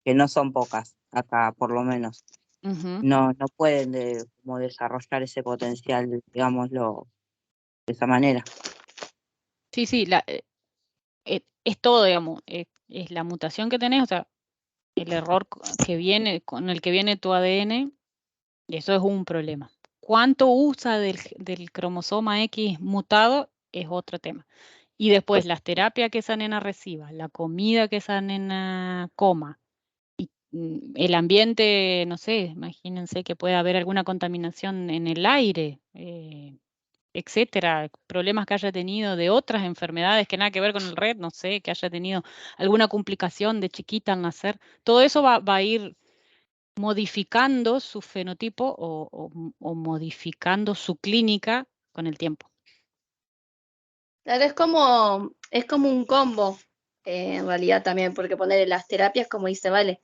no son pocas acá, por lo menos. No pueden como desarrollar ese potencial, digámoslo, de esa manera. Sí, es todo, digamos, es la mutación que tenés, o sea, el error con el que viene tu ADN, y eso es un problema. ¿Cuánto usa del cromosoma X mutado? Es otro tema. Y después las terapias que esa nena reciba, la comida que esa nena coma, y el ambiente, no sé, imagínense que puede haber alguna contaminación en el aire, etcétera, problemas que haya tenido de otras enfermedades que nada que ver con el Rett, no sé, que haya tenido alguna complicación de chiquita al nacer, todo eso va a ir modificando su fenotipo o modificando su clínica con el tiempo. Claro, es como un combo, en realidad también, porque poner las terapias, como dice Vale,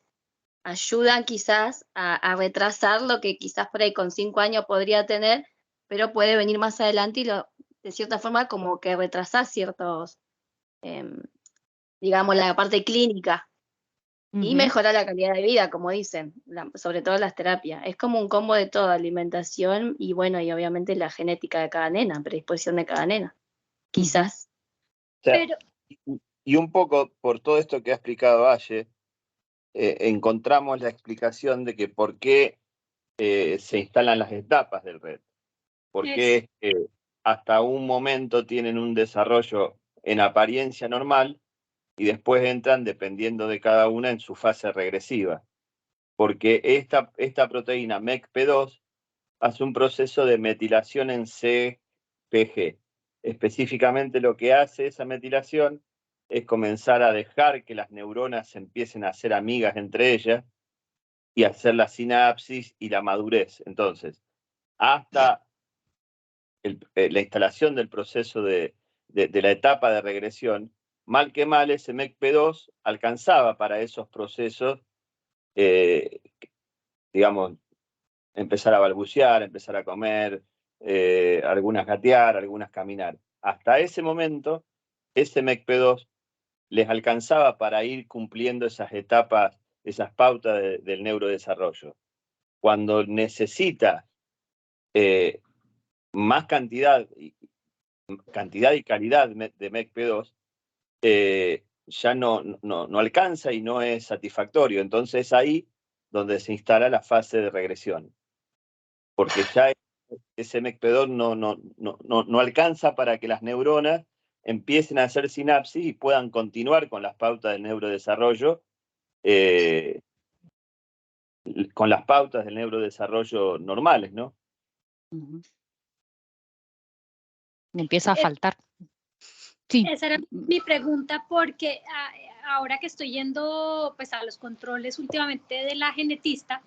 ayudan quizás a retrasar lo que quizás por ahí con 5 años podría tener, pero puede venir más adelante y de cierta forma como que retrasás ciertos, digamos, la parte clínica y mejorar la calidad de vida, como dicen, sobre todo las terapias. Es como un combo de todo, alimentación y bueno, y obviamente la genética de cada nena, predisposición de cada nena, quizás. O sea, Pero y un poco por todo esto que ha explicado Aye, encontramos la explicación de que por qué se instalan las etapas del RET. Porque hasta un momento tienen un desarrollo en apariencia normal y después entran, dependiendo de cada una, en su fase regresiva. Porque esta proteína MECP2 hace un proceso de metilación en CPG. Específicamente lo que hace esa metilación es comenzar a dejar que las neuronas empiecen a ser amigas entre ellas y hacer la sinapsis y la madurez. Entonces, hasta la instalación del proceso de la etapa de regresión, mal que mal, ese MECP2 alcanzaba para esos procesos, digamos, empezar a balbucear, empezar a comer, algunas gatear, algunas caminar. Hasta ese momento, ese MECP2 les alcanzaba para ir cumpliendo esas etapas, esas pautas del neurodesarrollo. Cuando necesita más cantidad y calidad de MECP2, ya no alcanza y no es satisfactorio. Entonces es ahí donde se instala la fase de regresión. Porque ya ese MECP2 no alcanza para que las neuronas empiecen a hacer sinapsis y puedan continuar con las pautas del neurodesarrollo, con las pautas del neurodesarrollo normales, ¿no? Empieza a faltar. Sí. Esa era mi pregunta, porque ahora que estoy yendo pues a los controles últimamente de la genetista,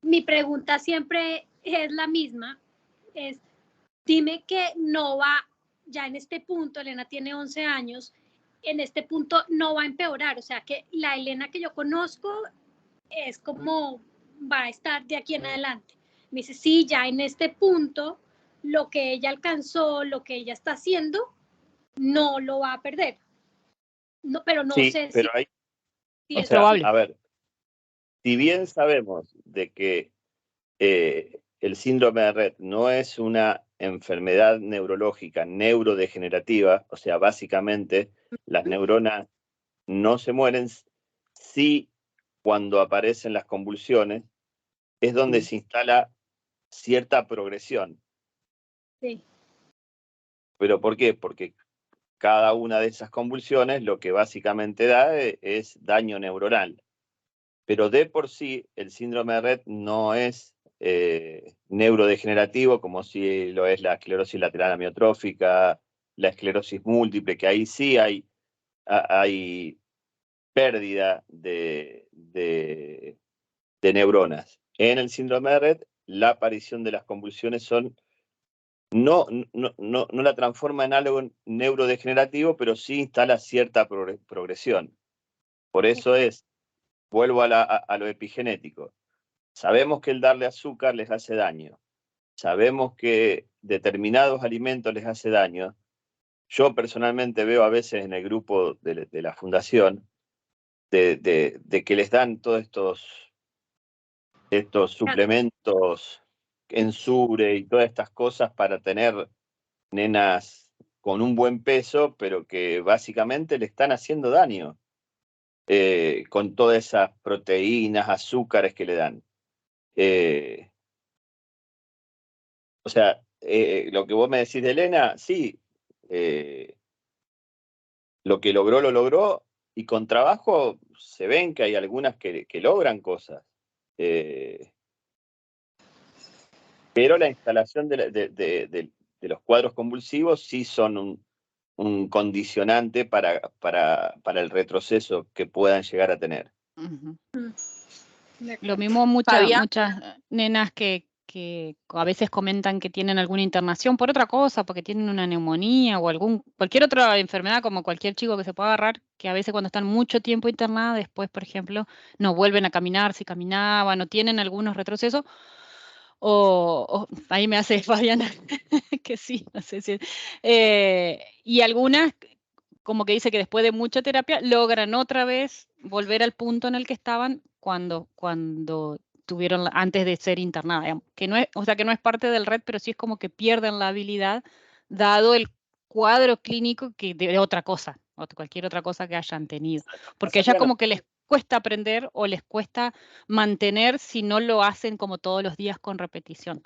mi pregunta siempre es la misma, es dime que no va, ya en este punto, Elena tiene 11 años, en este punto no va a empeorar, o sea que la Elena que yo conozco es como va a estar de aquí en adelante. Me dice, sí, ya en este punto, lo que ella alcanzó, lo que ella está haciendo, no lo va a perder. No, pero no Sí, sé pero si, hay, si o es sea, probable. a ver, si bien sabemos de que el síndrome de Rett no es una enfermedad neurológica neurodegenerativa, o sea, básicamente las neuronas no se mueren, sí, cuando aparecen las convulsiones es donde se instala cierta progresión. Sí. ¿Pero por qué? Porque cada una de esas convulsiones lo que básicamente da es daño neuronal. Pero de por sí el síndrome de Rett no es neurodegenerativo como si lo es la esclerosis lateral amiotrófica, la esclerosis múltiple, que ahí sí hay pérdida de neuronas. En el síndrome de Rett, la aparición de las convulsiones no la transforma en algo neurodegenerativo, pero sí instala cierta progresión. Por eso vuelvo a lo epigenético. Sabemos que el darle azúcar les hace daño. Sabemos que determinados alimentos les hace daño. Yo personalmente veo a veces en el grupo de la fundación de que les dan todos estos suplementos, Ensure y todas estas cosas para tener nenas con un buen peso, pero que básicamente le están haciendo daño con todas esas proteínas, azúcares que le dan. O sea, lo que vos me decís de Elena, sí, lo que logró, lo logró, y con trabajo se ven que hay algunas que logran cosas. Pero la instalación de los cuadros convulsivos sí son un condicionante para el retroceso que puedan llegar a tener. Lo mismo muchas nenas que a veces comentan que tienen alguna internación por otra cosa, porque tienen una neumonía o cualquier otra enfermedad, como cualquier chico que se pueda agarrar, que a veces cuando están mucho tiempo internadas, después, por ejemplo, no vuelven a caminar si caminaban, o tienen algunos retrocesos, ahí me hace Fabiana que sí, no sé si. Y algunas, como que dice que después de mucha terapia, logran otra vez volver al punto en el que estaban cuando tuvieron, antes de ser internada, digamos. Que no es, o sea, que no es parte del red, pero sí es como que pierden la habilidad, dado el cuadro clínico que de otra cosa, o cualquier otra cosa que hayan tenido. Porque ya como que les cuesta aprender o les cuesta mantener si no lo hacen como todos los días con repetición.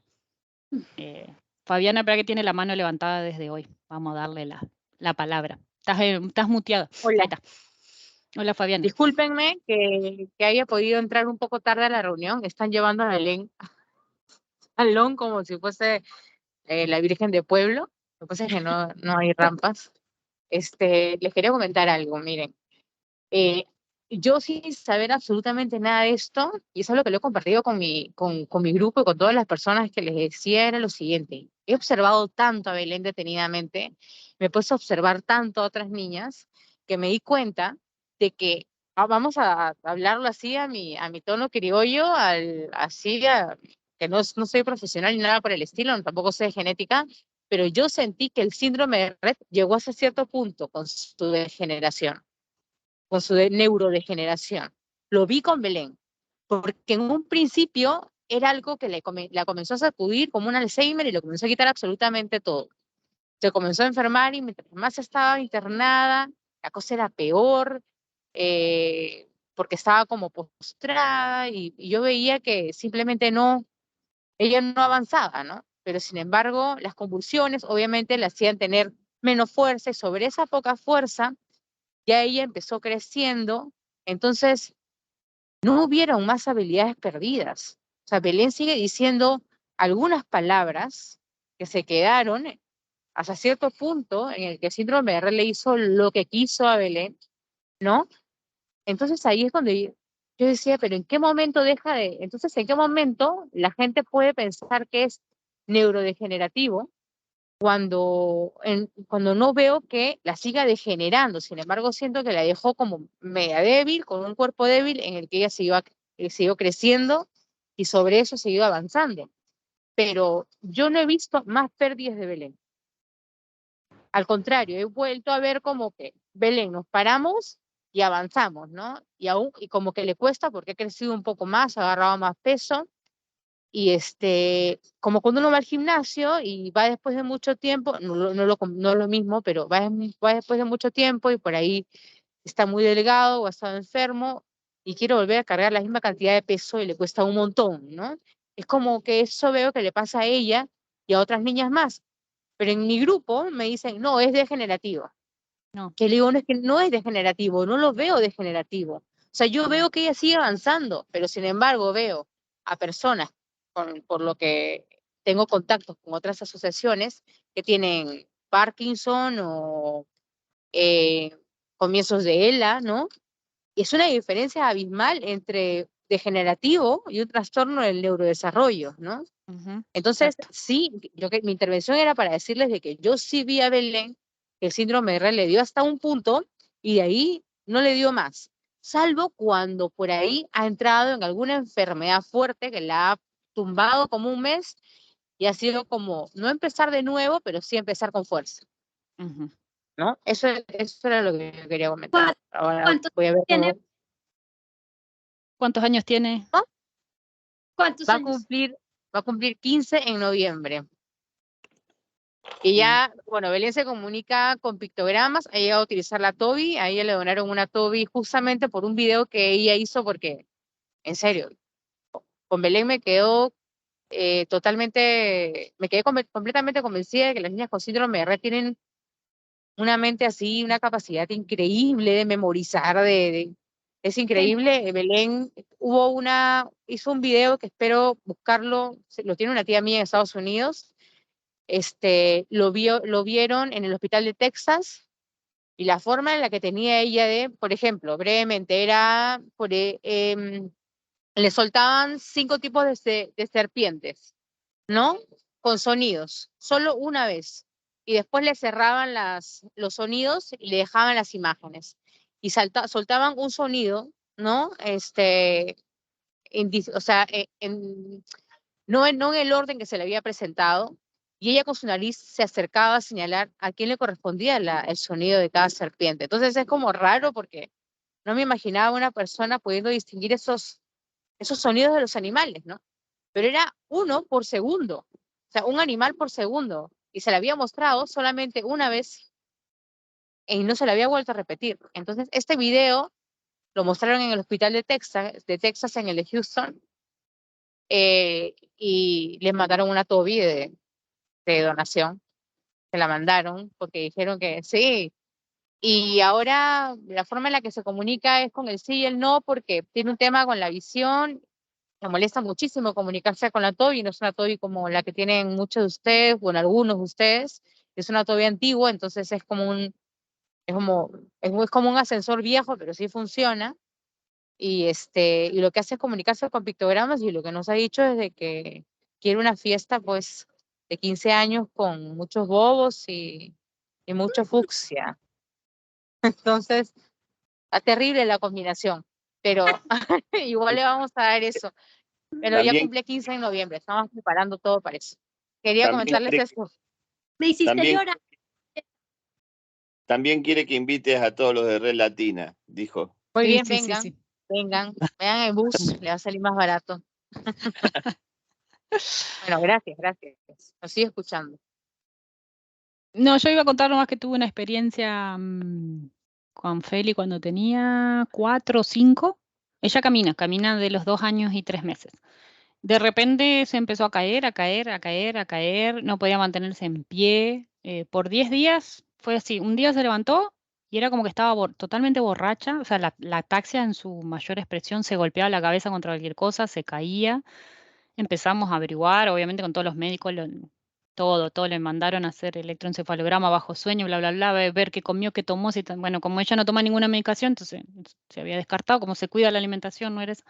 Fabiana, espera que tiene la mano levantada desde hoy. Vamos a darle la palabra. Estás muteada. Hola. Ahí está. Hola, Fabiana. Discúlpenme que haya podido entrar un poco tarde a la reunión. Están llevando a Belén al salón como si fuese la Virgen de Pueblo. Lo que pasa es que no hay rampas. Les quería comentar algo, miren. Yo sin saber absolutamente nada de esto, y eso es lo que lo he compartido con mi grupo y con todas las personas que les decía, era lo siguiente. He observado tanto a Belén detenidamente, me he puesto a observar tanto a otras niñas, que me di cuenta de que, vamos a hablarlo así a mi tono criollo, que no soy profesional ni nada por el estilo, tampoco sé de genética, pero yo sentí que el síndrome de Rett llegó hasta cierto punto con su degeneración, con su neurodegeneración. Lo vi con Belén, porque en un principio era algo que la comenzó a sacudir como un Alzheimer y le comenzó a quitar absolutamente todo. Se comenzó a enfermar y mientras más estaba internada, la cosa era peor, porque estaba como postrada y yo veía que simplemente ella no avanzaba, ¿no? Pero sin embargo, las convulsiones obviamente le hacían tener menos fuerza y sobre esa poca fuerza ya ella empezó creciendo, entonces no hubieron más habilidades perdidas. O sea, Belén sigue diciendo algunas palabras que se quedaron hasta cierto punto en el que el síndrome de Rett le hizo lo que quiso a Belén, ¿no? Entonces ahí es donde yo decía, pero ¿en qué momento entonces en qué momento la gente puede pensar que es neurodegenerativo cuando no veo que la siga degenerando? Sin embargo, siento que la dejó como media débil, con un cuerpo débil en el que ella siguió creciendo y sobre eso siguió avanzando. Pero yo no he visto más pérdidas de Belén. Al contrario, he vuelto a ver como que Belén, nos paramos y avanzamos, ¿no? Y como que le cuesta porque ha crecido un poco más, ha agarrado más peso. Y como cuando uno va al gimnasio y va después de mucho tiempo, no es lo mismo, pero va después de mucho tiempo y por ahí está muy delgado o ha estado enfermo y quiere volver a cargar la misma cantidad de peso y le cuesta un montón, ¿no? Es como que eso veo que le pasa a ella y a otras niñas más. Pero en mi grupo me dicen, no, es degenerativo. No. Que le digo, no, es que no es degenerativo, no lo veo degenerativo. O sea, yo veo que ella sigue avanzando, pero sin embargo veo a personas, por lo que tengo contactos con otras asociaciones que tienen Parkinson o comienzos de ELA, ¿no? Y es una diferencia abismal entre degenerativo y un trastorno del neurodesarrollo, ¿no? Entonces, Exacto. sí, mi intervención era para decirles de que yo sí vi a Belén que el síndrome de Rett le dio hasta un punto y de ahí no le dio más, salvo cuando por ahí ha entrado en alguna enfermedad fuerte que la ha tumbado como un mes y ha sido como no empezar de nuevo, pero sí empezar con fuerza, ¿no? Eso era lo que yo quería comentar. Ahora ¿Cuántos voy a ver tiene? ¿Cuántos años tiene? ¿no? ¿Cuántos Va años? a cumplir 15 en noviembre. Y ya, bueno, Belén se comunica con pictogramas, ha llegado a utilizar la Toby, a ella le donaron una Toby justamente por un video que ella hizo porque, en serio, con Belén me quedó completamente convencida de que las niñas con síndrome de Rett tienen una mente así, una capacidad increíble de memorizar, es increíble. Belén hizo un video que espero buscarlo, lo tiene una tía mía en Estados Unidos. Lo vieron en el hospital de Texas y la forma en la que tenía ella por ejemplo, brevemente, era, le soltaban 5 tipos de serpientes, ¿no? Con sonidos, solo una vez. Y después le cerraban los sonidos y le dejaban las imágenes. Y soltaban un sonido, ¿no? O sea, no en el orden que se le había presentado, y ella con su nariz se acercaba a señalar a quién le correspondía el sonido de cada serpiente. Entonces es como raro porque no me imaginaba una persona pudiendo distinguir esos sonidos de los animales, ¿no? Pero era uno por segundo, o sea, un animal por segundo, y se le había mostrado solamente una vez y no se le había vuelto a repetir. Entonces, este video lo mostraron en el hospital de Texas, en el de Houston, y les mandaron una Toby de donación, se la mandaron porque dijeron que sí. Y ahora la forma en la que se comunica es con el sí y el no, porque tiene un tema con la visión. Me molesta muchísimo comunicarse con la Toby, no es una Toby como la que tienen muchos de ustedes, bueno, algunos de ustedes, es una Toby antigua, entonces es como un ascensor viejo, pero sí funciona. Y lo que hace es comunicarse con pictogramas, y lo que nos ha dicho es de que quiere una fiesta, pues, de 15 años con muchos bobos y mucho fucsia. Entonces, está terrible la combinación, pero igual le vamos a dar eso. Pero ya También, cumple 15 en noviembre, estamos preparando todo para eso. Quería también, comentarles quiere, eso. Me hiciste también, llorar. también quiere que invites a todos los de Red Latina, dijo. Muy Sí, bien, sí, sí, vengan, sí. vengan en bus, le va a salir más barato. Bueno, gracias. Nos sigue escuchando. No, yo iba a contar nomás que tuve una experiencia con Feli cuando tenía 4 o 5. Ella camina de los 2 años y 3 meses. De repente se empezó a caer, a caer, a caer, a caer, no podía mantenerse en pie. Por 10 días fue así. Un día se levantó y era como que estaba totalmente borracha. O sea, la ataxia en su mayor expresión, se golpeaba la cabeza contra cualquier cosa, se caía. Empezamos a averiguar, obviamente con todos los médicos, todo le mandaron a hacer electroencefalograma bajo sueño, bla, bla, bla, ver qué comió, qué tomó. Bueno, como ella no toma ninguna medicación, entonces se había descartado, como se cuida la alimentación, no era eso.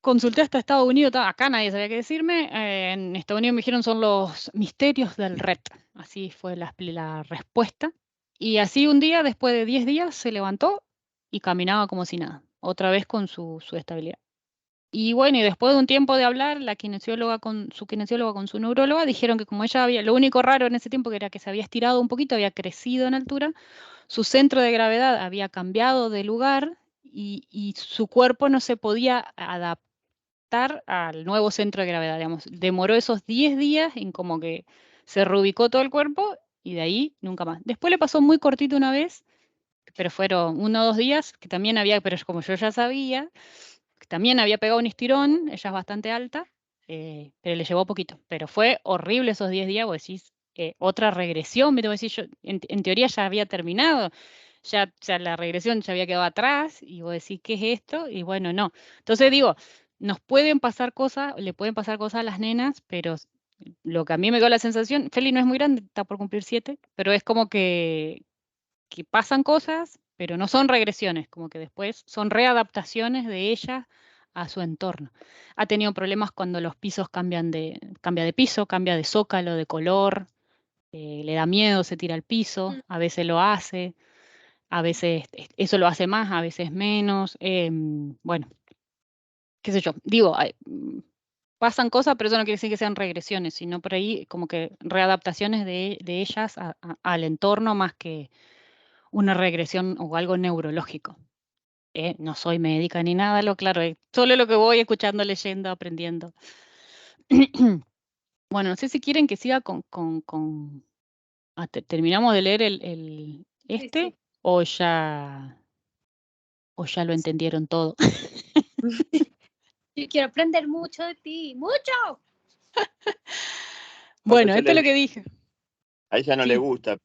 Consulté hasta Estados Unidos, acá nadie sabía qué decirme. En Estados Unidos me dijeron son los misterios del RET. Así fue la respuesta. Y así un día, después de 10 días, se levantó y caminaba como si nada, otra vez con su estabilidad. Y bueno, y después de un tiempo de hablar, su kinesióloga con su neuróloga, dijeron que como ella lo único raro en ese tiempo que era que se había estirado un poquito, había crecido en altura, su centro de gravedad había cambiado de lugar y su cuerpo no se podía adaptar al nuevo centro de gravedad, digamos. Demoró esos 10 días en como que se reubicó todo el cuerpo y de ahí nunca más. Después le pasó muy cortito una vez, pero fueron 1 o 2 días, que también había, pero como yo ya sabía, que también había pegado un estirón, ella es bastante alta, pero le llevó poquito. Pero fue horrible esos 10 días, vos decís, otra regresión, vos decís, yo en teoría ya había terminado, ya la regresión ya había quedado atrás, y vos decís, ¿qué es esto? Y bueno, no. Entonces digo, nos pueden pasar cosas, le pueden pasar cosas a las nenas, pero lo que a mí me dio la sensación, Feli no es muy grande, está por cumplir 7, pero es como que pasan cosas, pero no son regresiones, como que después son readaptaciones de ella a su entorno. Ha tenido problemas cuando los pisos cambia de piso, cambia de zócalo, de color, le da miedo, se tira al piso, a veces lo hace, a veces eso lo hace más, a veces menos. Bueno, qué sé yo, digo, pasan cosas, pero eso no quiere decir que sean regresiones, sino por ahí como que readaptaciones de ellas al entorno más que una regresión o algo neurológico. No soy médica ni nada, claro, solo lo que voy escuchando, leyendo, aprendiendo. Bueno, no sé si quieren que siga terminamos de leer Sí. o ya lo entendieron todo. Yo quiero aprender mucho de ti, mucho. Bueno, esto es lo que dije. A ella no Sí. le gusta.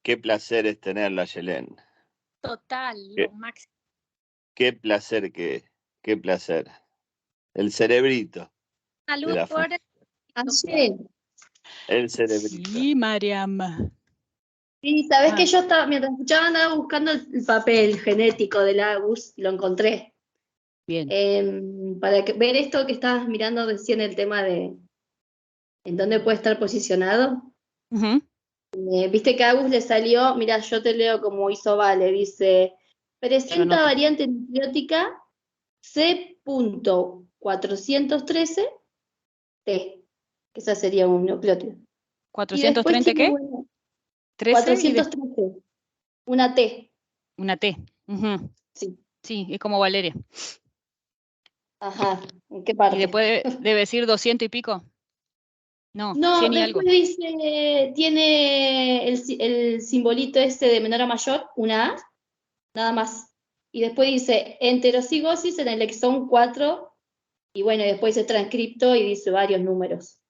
Qué placer es tenerla, Yelén. Total, lo máximo. Qué placer, qué placer. El cerebrito. Salud por el cerebrito. Sí, Mariama. Sí, sabes que yo estaba, mientras escuchaba, andaba buscando el papel genético del Agus y lo encontré. Bien. Para ver esto que estabas mirando recién, el tema de en dónde puede estar posicionado. Viste que a Agus le salió, mira, yo te leo como hizo Vale, dice, presenta variante nucleótica C.413 T, que esa sería un nucleótido. Y después 430 tiene, ¿qué? bueno, 13 y 413, una T, una T. Ujú. sí. Sí, es como Valeria. Ajá, ¿en qué Y parte? después debe decir 200 y pico. No, No, 100 y algo. después dice, tiene el simbolito este de menor a mayor, una A, nada más. Y después dice enterocigosis en el exón 4, y bueno, y después dice transcripto y dice varios números.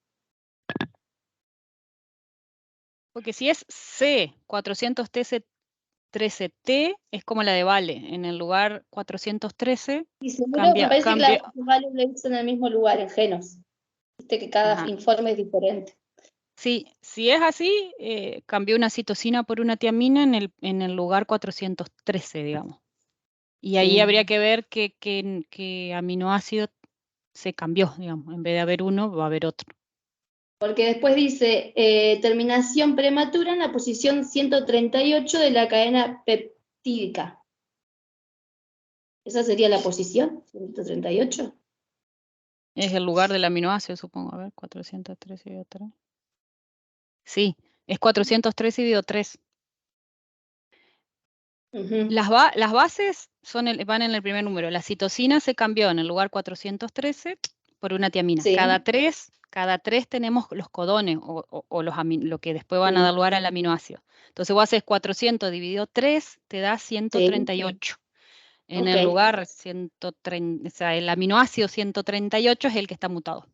Porque si es C, 413T, es como la de Vale. En el lugar 413, Y seguro, me cambia. parece que la vale lo hizo en el mismo lugar, en genos. Viste que cada Ajá. informe es diferente. Sí, si es así, cambió una citosina por una tiamina en el lugar 413, digamos. Y ahí habría que ver qué aminoácido se cambió, digamos. En vez de haber uno, va a haber otro. Porque después dice terminación prematura en la posición 138 de la cadena peptídica. ¿Esa sería la posición? 138. Es el lugar del aminoácido, supongo. A ver, 413 y 3. Sí, es 413 y 3. Las bases van en el primer número. La citosina se cambió en el lugar 413 por una tiamina. Sí. Cada tres tenemos los codones o lo que después van a dar lugar al aminoácido. Entonces vos haces 400 dividido 3, te da 138. En el lugar 130, o sea, el aminoácido 138 es el que está mutado.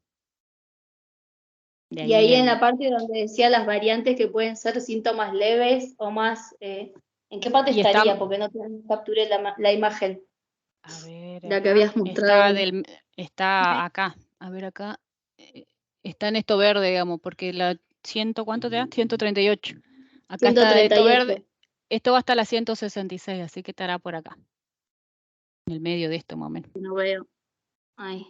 De Y ahí en la parte donde decía las variantes que pueden ser síntomas leves o más, ¿en qué parte estaría? Porque no capturé la imagen. A ver, la que habías mostrado. Está acá. A ver acá. Está en esto verde, digamos, porque la 100, ¿cuánto te da? 138. Acá está esto 138. verde. Esto va hasta la 166, así que estará por acá. En el medio de esto, más o menos. No veo. Ay.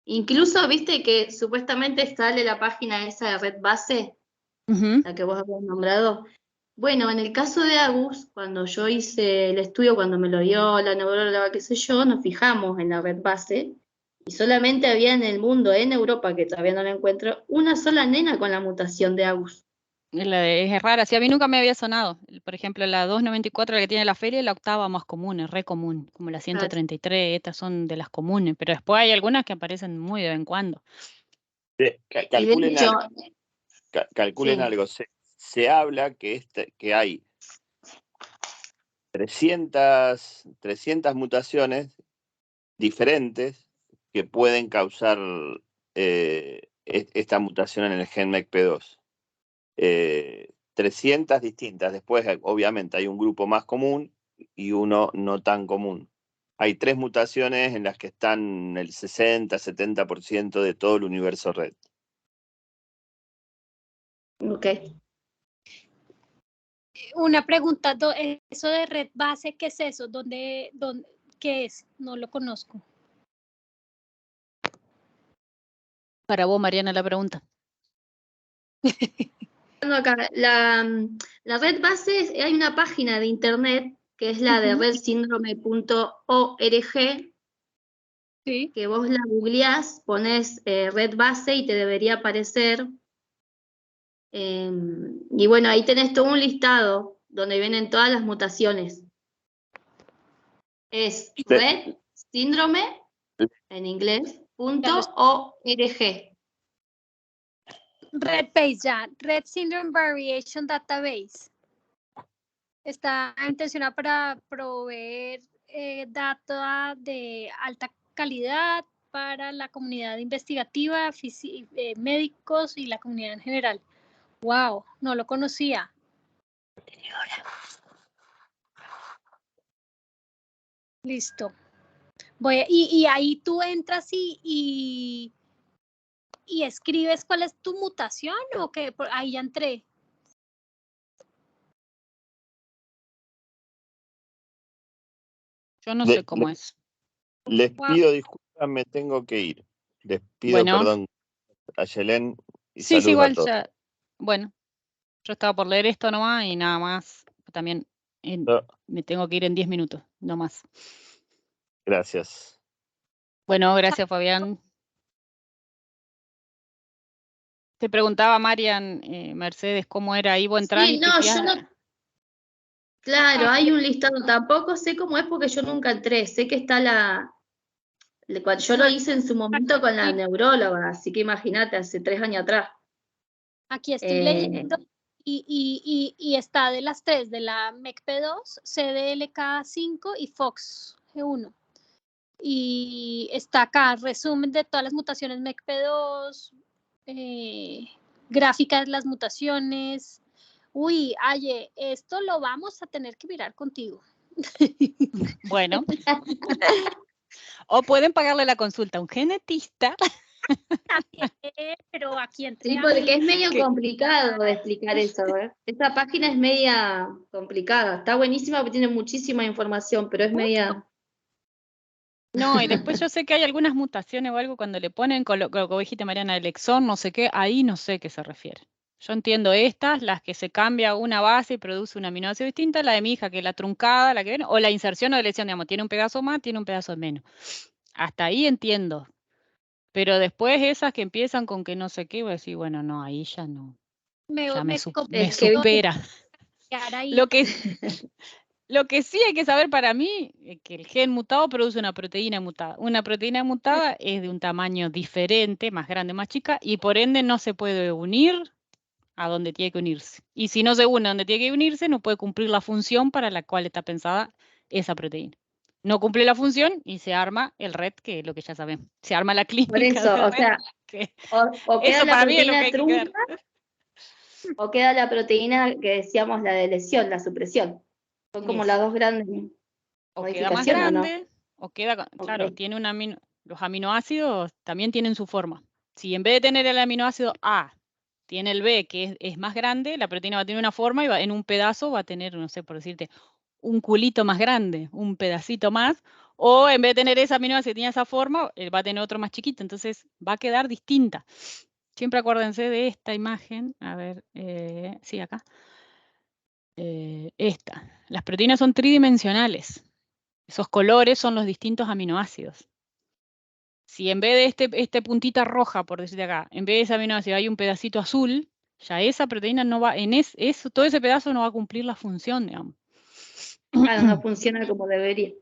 Incluso, viste que supuestamente sale la página esa de Red Base, la que vos habías nombrado. Bueno, en el caso de Agus, cuando yo hice el estudio, cuando me lo dio la neuróloga, qué sé yo, nos fijamos en la Red Base y solamente había en el mundo, en Europa, que todavía no la encuentro, una sola nena con la mutación de Agus. Es rara, sí, a mí nunca me había sonado. Por ejemplo, la 294, la que tiene la feria, es la octava más común, es re común, como la 133, estas son de las comunes, pero después hay algunas que aparecen muy de vez en cuando. Calculen algo. Se habla que hay 300 mutaciones diferentes que pueden causar esta mutación en el gen MECP2. 300 distintas. Después, obviamente, hay un grupo más común y uno no tan común. Hay 3 mutaciones en las que están el 60-70% de todo el universo red. Ok. Una pregunta, eso de Red Base, ¿qué es eso? ¿Qué es? No lo conozco. Para vos, Mariana, la pregunta. Acá, la Red Base, hay una página de internet que es la de redsyndrome.org, sí. que vos la googleás, ponés Red Base y te debería aparecer. Y bueno, ahí tenés todo un listado donde vienen todas las mutaciones. Es Red Síndrome, en inglés, .org. Red Base ya, Red Syndrome Variation Database. Está intencionada para proveer data de alta calidad para la comunidad investigativa, médicos y la comunidad en general. Wow, no lo conocía. Listo. Y ahí tú entras y escribes cuál es tu mutación o que ahí ya entré. Yo no sé cómo es. Les pido disculpas, me tengo que ir. Les pido perdón a Yelén y sí, saludos igual a todos. ya. Bueno, yo estaba por leer esto nomás y nada más. También me tengo que ir en 10 minutos, no más. Gracias. Bueno, gracias, Fabián. Te preguntaba Marian, Mercedes, cómo era ahí, vos entrás Sí, y no, chequeás. yo no. Claro, hay un listado. Tampoco sé cómo es porque yo nunca entré. Sé que está yo lo hice en su momento con la neuróloga, así que imagínate, hace 3 años atrás. Aquí estoy leyendo y está de las 3, de la MECP2, CDLK5 y FOXG1. Y está acá, resumen de todas las mutaciones MECP2, gráficas de las mutaciones. Uy, Aye, esto lo vamos a tener que mirar contigo. Bueno. O pueden pagarle la consulta a un genetista. Pero aquí entre Sí, porque es medio que- complicado de explicar eso, ¿eh? Esta página es media complicada. Está buenísima porque tiene muchísima información, pero es media... No, y después yo sé que hay algunas mutaciones o algo cuando le ponen, con lo que dijiste, Mariana, el exón, no sé qué, ahí no sé qué se refiere. Yo entiendo estas, las que se cambia una base y produce un aminoácido distinta, la de mi hija, que es la truncada, la que viene, o la inserción o deleción, digamos, tiene un pedazo más, tiene un pedazo menos. Hasta ahí entiendo. Pero después esas que empiezan con que no sé qué, voy a decir, bueno, no, ahí ya no, ya me Es que, supera. Lo que sí hay que saber para mí es que el gen mutado produce una proteína mutada. Una proteína mutada es de un tamaño diferente, más grande, más chica, y por ende no se puede unir a donde tiene que unirse. Y si no se une a donde tiene que unirse, no puede cumplir la función para la cual está pensada esa proteína. No cumple la función y se arma el red, que es lo que ya sabemos. Se arma la clínica por eso, del o red, sea, que o queda eso la para mí es lo que proteína hay que quedar. trunca, o queda la proteína que decíamos, la de lesión, la supresión. Son como las dos grandes O queda más modificaciones, ¿o no? grande, o queda, claro, Ok. tiene los aminoácidos también tienen su forma. Si en vez de tener el aminoácido A, tiene el B, que es más grande, la proteína va a tener una forma y en un pedazo va a tener, no sé, por decirte, un culito más grande, un pedacito más, o en vez de tener ese aminoácido que tenía esa forma, va a tener otro más chiquito, entonces va a quedar distinta. Siempre acuérdense de esta imagen, a ver, sí, acá. Esta. Las proteínas son tridimensionales. Esos colores son los distintos aminoácidos. Si en vez de este puntita roja, por decirte acá, en vez de ese aminoácido hay un pedacito azul, ya esa proteína no va, todo ese pedazo no va a cumplir la función, digamos. Claro, no funciona como debería.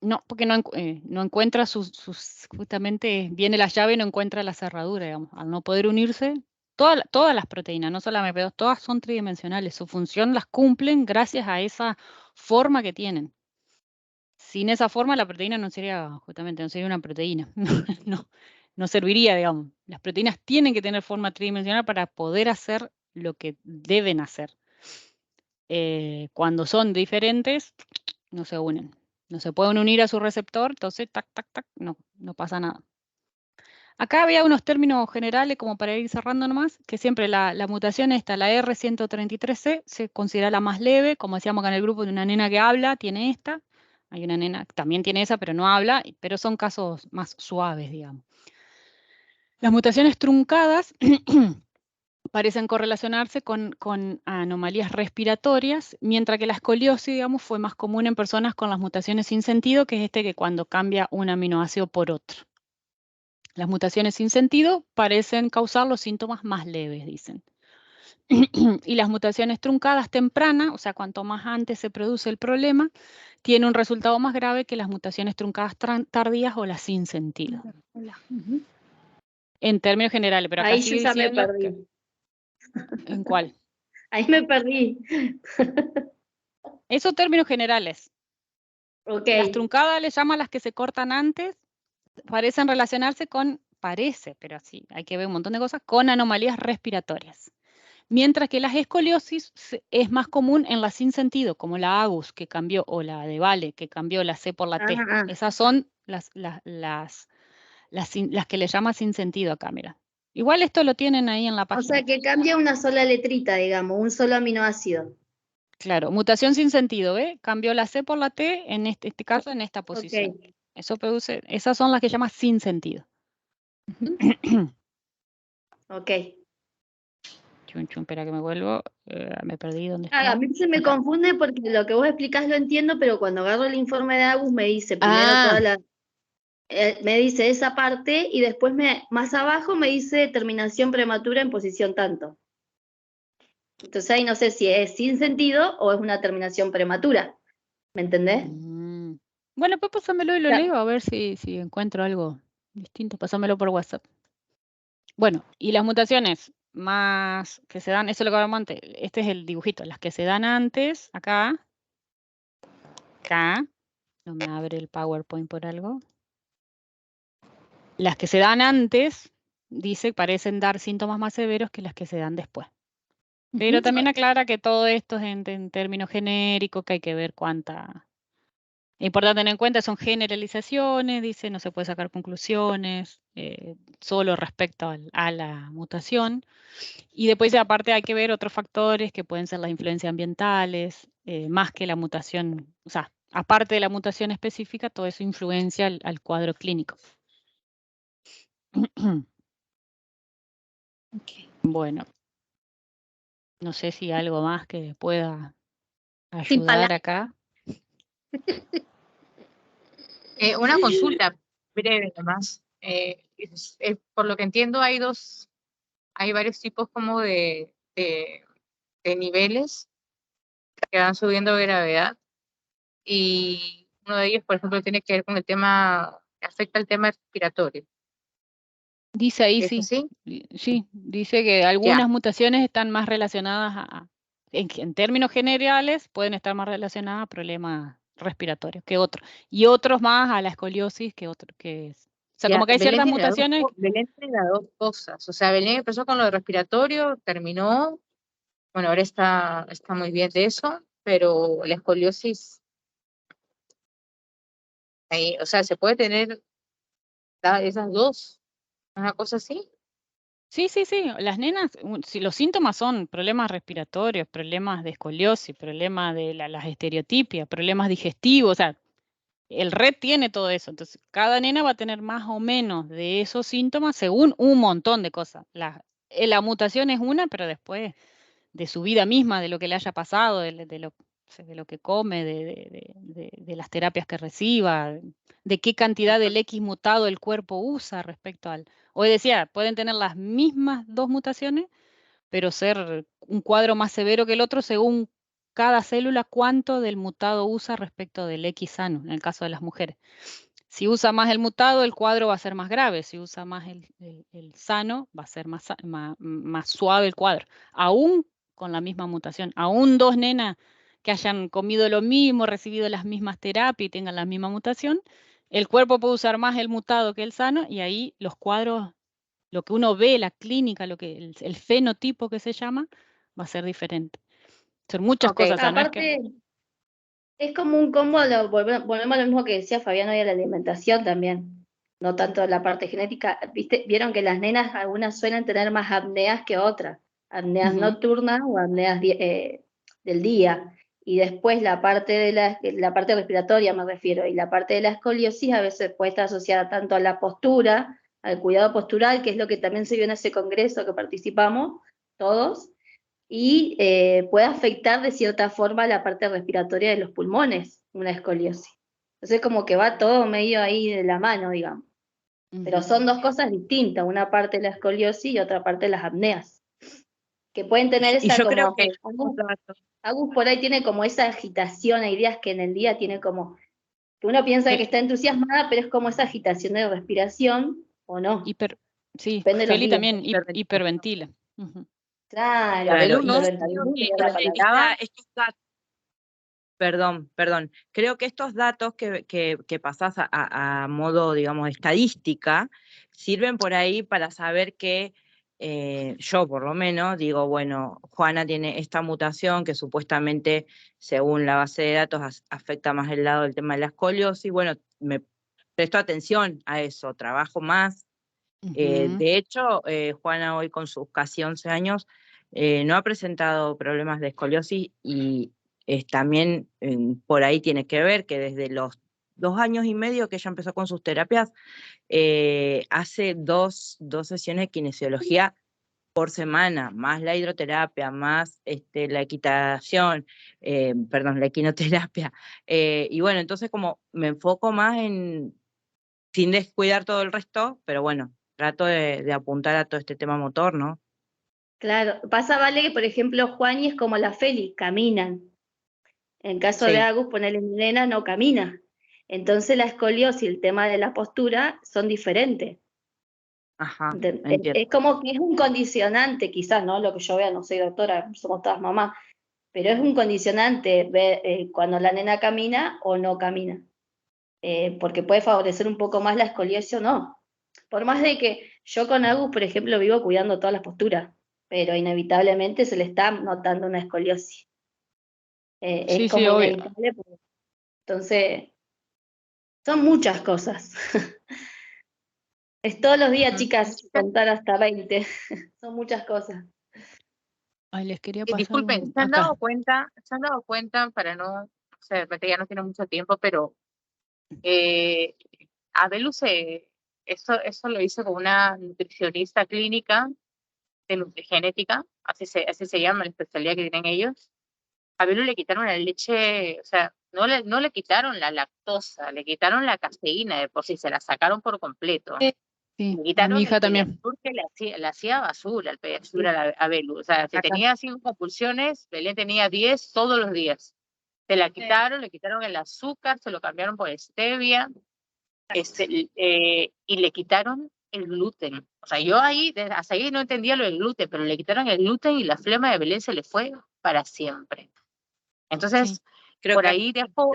No, porque no encuentra justamente viene la llave y no encuentra la cerradura, digamos. Al no poder unirse, todas las proteínas, no solo la MP2, todas son tridimensionales. Su función las cumplen gracias a esa forma que tienen. Sin esa forma, la proteína no sería, justamente, no sería una proteína. No serviría, digamos. Las proteínas tienen que tener forma tridimensional para poder hacer lo que deben hacer. Cuando son diferentes, no se unen. No se pueden unir a su receptor, entonces, tac, tac, tac, no pasa nada. Acá había unos términos generales, como para ir cerrando nomás, que siempre la mutación esta, la R133C, se considera la más leve, como decíamos acá en el grupo, de una nena que habla, tiene esta. Hay una nena que también tiene esa, pero no habla, pero son casos más suaves, digamos. Las mutaciones truncadas parecen correlacionarse con anomalías respiratorias, mientras que la escoliosis, digamos, fue más común en personas con las mutaciones sin sentido, que es que cuando cambia un aminoácido por otro. Las mutaciones sin sentido parecen causar los síntomas más leves, dicen. Y las mutaciones truncadas tempranas, o sea, cuanto más antes se produce el problema, tiene un resultado más grave que las mutaciones truncadas tardías o las sin sentido. En términos generales, pero acá Ahí yo sigue ya me diciendo perdí. ¿en cuál? Ahí me perdí. Esos términos generales. Ok. Las truncadas le llaman las que se cortan antes, parecen relacionarse pero sí, hay que ver un montón de cosas, con anomalías respiratorias. Mientras que las escoliosis es más común en las sin sentido, como la Agus que cambió, o la de Vale que cambió la C por la T. Esas son las que le llama sin sentido acá, mira. Igual esto lo tienen ahí en la página. O sea que cambia una sola letrita, digamos, un solo aminoácido. Claro, mutación sin sentido, ¿eh? Cambió la C por la T, en este caso, en esta posición. Ok. Eso produce, esas son las que llama sin sentido. Ok. Chun, espera que me vuelvo. Me perdí dónde A estaba. mí se me Acá. confunde porque lo que vos explicás lo entiendo, pero cuando agarro el informe de Agus me dice primero Ah, todas las Me dice esa parte y después más abajo me dice terminación prematura en posición tanto. Entonces ahí no sé si es sin sentido o es una terminación prematura. ¿Me entendés? Bueno, pues pásamelo y lo Ya. leo a ver si encuentro algo distinto. Pásamelo por WhatsApp. Bueno, y las mutaciones más que se dan, eso es lo que hablamos antes. Este es el dibujito. Las que se dan antes, acá. No me abre el PowerPoint por algo. Las que se dan antes, dice, parecen dar síntomas más severos que las que se dan después. Pero también aclara que todo esto es en términos genéricos, que hay que ver cuánta... Es importante tener en cuenta, son generalizaciones, dice, no se puede sacar conclusiones, solo respecto a la mutación. Y después, aparte, hay que ver otros factores que pueden ser las influencias ambientales, más que la mutación, o sea, aparte de la mutación específica, todo eso influencia al cuadro clínico. Bueno, no sé si algo más que pueda ayudar acá. Una consulta breve nomás. Por lo que entiendo, hay varios tipos como de niveles que van subiendo de gravedad. Y uno de ellos, por ejemplo, tiene que ver con el tema, afecta el tema respiratorio. Dice ahí, ¿Es sí. así? Sí, dice que algunas mutaciones están más relacionadas en términos generales, pueden estar más relacionadas a problemas respiratorios que otros. Y otros más a la escoliosis que otros. O sea, como que hay Belén ciertas tiene mutaciones. Belén tiene las dos cosas. O sea, Belén empezó con lo de respiratorio, terminó, bueno, ahora está muy bien de eso, pero la escoliosis, o sea, se puede tener esas dos, una cosa así. Sí, las nenas, si los síntomas son problemas respiratorios, problemas de escoliosis, problemas de las estereotipias, problemas digestivos, o sea, el RED tiene todo eso. Entonces, cada nena va a tener más o menos de esos síntomas según un montón de cosas. La mutación es una, pero después de su vida misma, de lo que le haya pasado, de lo que come, de las terapias que reciba, de qué cantidad del X mutado el cuerpo usa respecto al... Hoy decía, pueden tener las mismas dos mutaciones, pero ser un cuadro más severo que el otro según cada célula cuánto del mutado usa respecto del X sano, en el caso de las mujeres. Si usa más el mutado, el cuadro va a ser más grave. Si usa más el sano, va a ser más suave el cuadro. Aún con la misma mutación. Aún dos nenas que hayan comido lo mismo, recibido las mismas terapias y tengan la misma mutación, el cuerpo puede usar más el mutado que el sano y ahí los cuadros, lo que uno ve, la clínica, el fenotipo que se llama, va a ser diferente. Son muchas cosas. O sea, no es que... Aparte, es como un combo, volvemos a lo mismo que decía Fabián hoy, a la alimentación también, no tanto la parte genética. Vieron que las nenas algunas suelen tener más apneas que otras, apneas nocturnas o apneas del día. Y después la parte la parte respiratoria me refiero, y la parte de la escoliosis a veces puede estar asociada tanto a la postura, al cuidado postural, que es lo que también se vio en ese congreso que participamos todos, y puede afectar de cierta forma la parte respiratoria de los pulmones, una escoliosis. Entonces como que va todo medio ahí de la mano, digamos. Pero son dos cosas distintas, una parte de la escoliosis y otra parte de las apneas, que pueden tener Y esa yo creo como... que Agus por ahí tiene como esa agitación, hay días que en el día tiene como, que uno piensa que está entusiasmada, pero es como esa agitación de respiración, ¿o no? Sí, Depende de los Feli días. también hiperventila. Claro, Claro, y hiperventilación es la palabra. estos datos, perdón, creo que estos datos que pasás a modo, digamos, estadística, sirven por ahí para saber que yo por lo menos digo, bueno, Juana tiene esta mutación que supuestamente, según la base de datos, afecta más el lado del tema de la escoliosis. Bueno, me presto atención a eso, trabajo más. De hecho, Juana hoy con sus casi 11 años no ha presentado problemas de escoliosis y también por ahí tiene que ver que desde los 2 años y medio que ella empezó con sus terapias, hace dos sesiones de kinesiología por semana, más la hidroterapia, más la equitación, la equinoterapia. Y bueno, entonces como me enfoco más en sin descuidar todo el resto, pero bueno, trato de apuntar a todo este tema motor, ¿no? Claro, pasa, Vale, que por ejemplo Juani es como la Feli, caminan. En caso de Sí. Agus, ponerle mi nena, no camina. Entonces la escoliosis y el tema de la postura son diferentes. Ajá, Es entiendo. como que es un condicionante, quizás, ¿no? Lo que yo vea, no soy doctora, somos todas mamás, pero es un condicionante ver cuando la nena camina o no camina. Porque puede favorecer un poco más la escoliosis o no. Por más de que yo con Agus, por ejemplo, vivo cuidando todas las posturas, pero inevitablemente se le está notando una escoliosis. Sí, Es como sí, obvio. inevitable. Entonces, son muchas cosas. Es todos los días, chicas, contar hasta 20. Son muchas cosas. Ay, les quería Y pasar disculpen, ¿se han dado cuenta, para no, o sea, de repente ya no tiene mucho tiempo, pero Abelu eso lo hizo con una nutricionista clínica de nutrigenética, así se llama la especialidad que tienen ellos. A Belu le quitaron la leche, o sea, no le quitaron la lactosa, le quitaron la caseína de por sí, se la sacaron por completo. Sí, Le a quitaron mi el hija también. Pediasur que le hacía basura, el Pediasur a Belu. O sea, si Acá. tenía 5 compulsiones, Belén tenía 10 todos los días. Se la quitaron, le quitaron el azúcar, se lo cambiaron por stevia, y le quitaron el gluten. O sea, yo hasta ahí no entendía lo del gluten, pero le quitaron el gluten y la flema de Belén se le fue para siempre. Entonces, Sí. Creo por que ahí dejo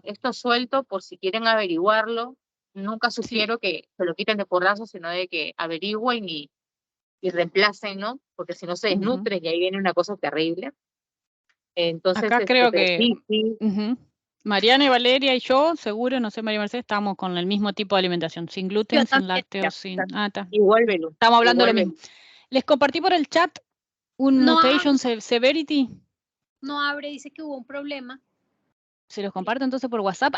esto suelto por si quieren averiguarlo. Nunca sugiero que se lo quiten de porrazo, sino de que averigüen y reemplacen, ¿no? Porque si no se Ujú. desnutren y ahí viene una cosa terrible. Entonces, Acá creo pero que sí, ujú. Mariana y Valeria y yo, seguro, no sé, María Mercedes, estamos con el mismo tipo de alimentación, sin gluten, Yo sin también. lácteos, sin... Ah, está. igual Belú, Estamos hablando de igual lo Belú. mismo. Les compartí por el chat un No, mutation severity. no abre, dice que hubo un problema. Se los comparto entonces por WhatsApp.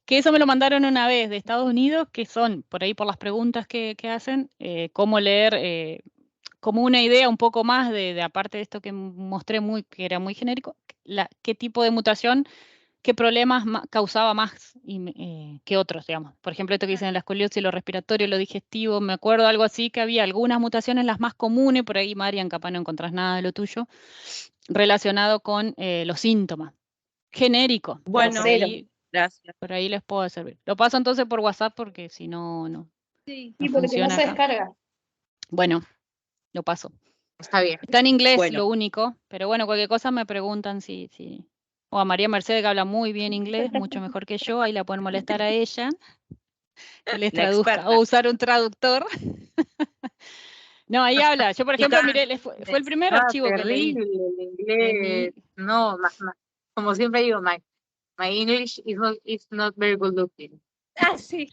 Que eso me lo mandaron una vez de Estados Unidos, que son, por ahí por las preguntas que hacen, cómo leer, como una idea un poco más de aparte de esto que mostré que era muy genérico, qué tipo de mutación, qué problemas causaba más que otros, digamos. Por ejemplo, esto que dicen la escoliosis, lo respiratorio, lo digestivo, me acuerdo algo así, que había algunas mutaciones, las más comunes, por ahí, Marian, capaz no encontrás nada de lo tuyo, relacionado con los síntomas. Genérico. Bueno, gracias. Por ahí les puedo servir. Lo paso entonces por WhatsApp porque si no, no Sí. Sí, porque no funciona se acá. descarga. Bueno, lo paso. Está bien. Está en inglés Bueno. lo único, pero bueno, cualquier cosa me preguntan si. O a María Mercedes, que habla muy bien inglés, mucho mejor que yo, ahí la pueden molestar a ella, que les La traduzca, experta. o usar un traductor. No, ahí habla. Yo, por ejemplo, Chicas, miré, fue el primer archivo que leí. Terrible el De inglés. mí. No, como siempre digo, my English is not very good looking. Ah, sí.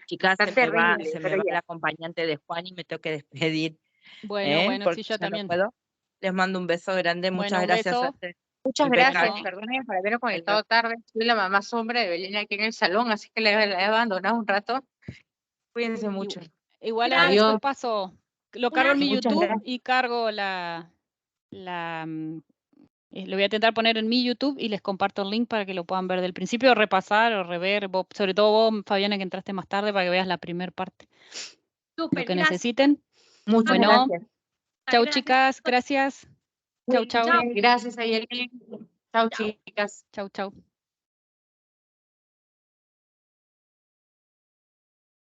Chicas, Está terrible, se me pero va el ya. acompañante de Juan y me tengo que despedir. Bueno, Porque sí, yo ya también. no puedo. Les mando un beso grande, muchas Bueno, un gracias a beso. ustedes. Muchas Impecable. gracias, perdónenme por haberme conectado tarde. Soy la mamá sombra de Belén aquí en el salón, así que la he abandonado un rato. Cuídense mucho. Igual ahora Adiós. después paso, lo cargo en mi Muchas YouTube gracias. y cargo lo voy a intentar poner en mi YouTube y les comparto el link para que lo puedan ver del principio, repasar o rever, sobre todo vos, Fabiana, que entraste más tarde, para que veas la primera parte. Súper, Lo que gracias. necesiten. Muchas Bueno, gracias. chau Gracias. chicas, gracias. Chau, chau. Gracias, Ayelen. Chao, chicas. Chau, chau.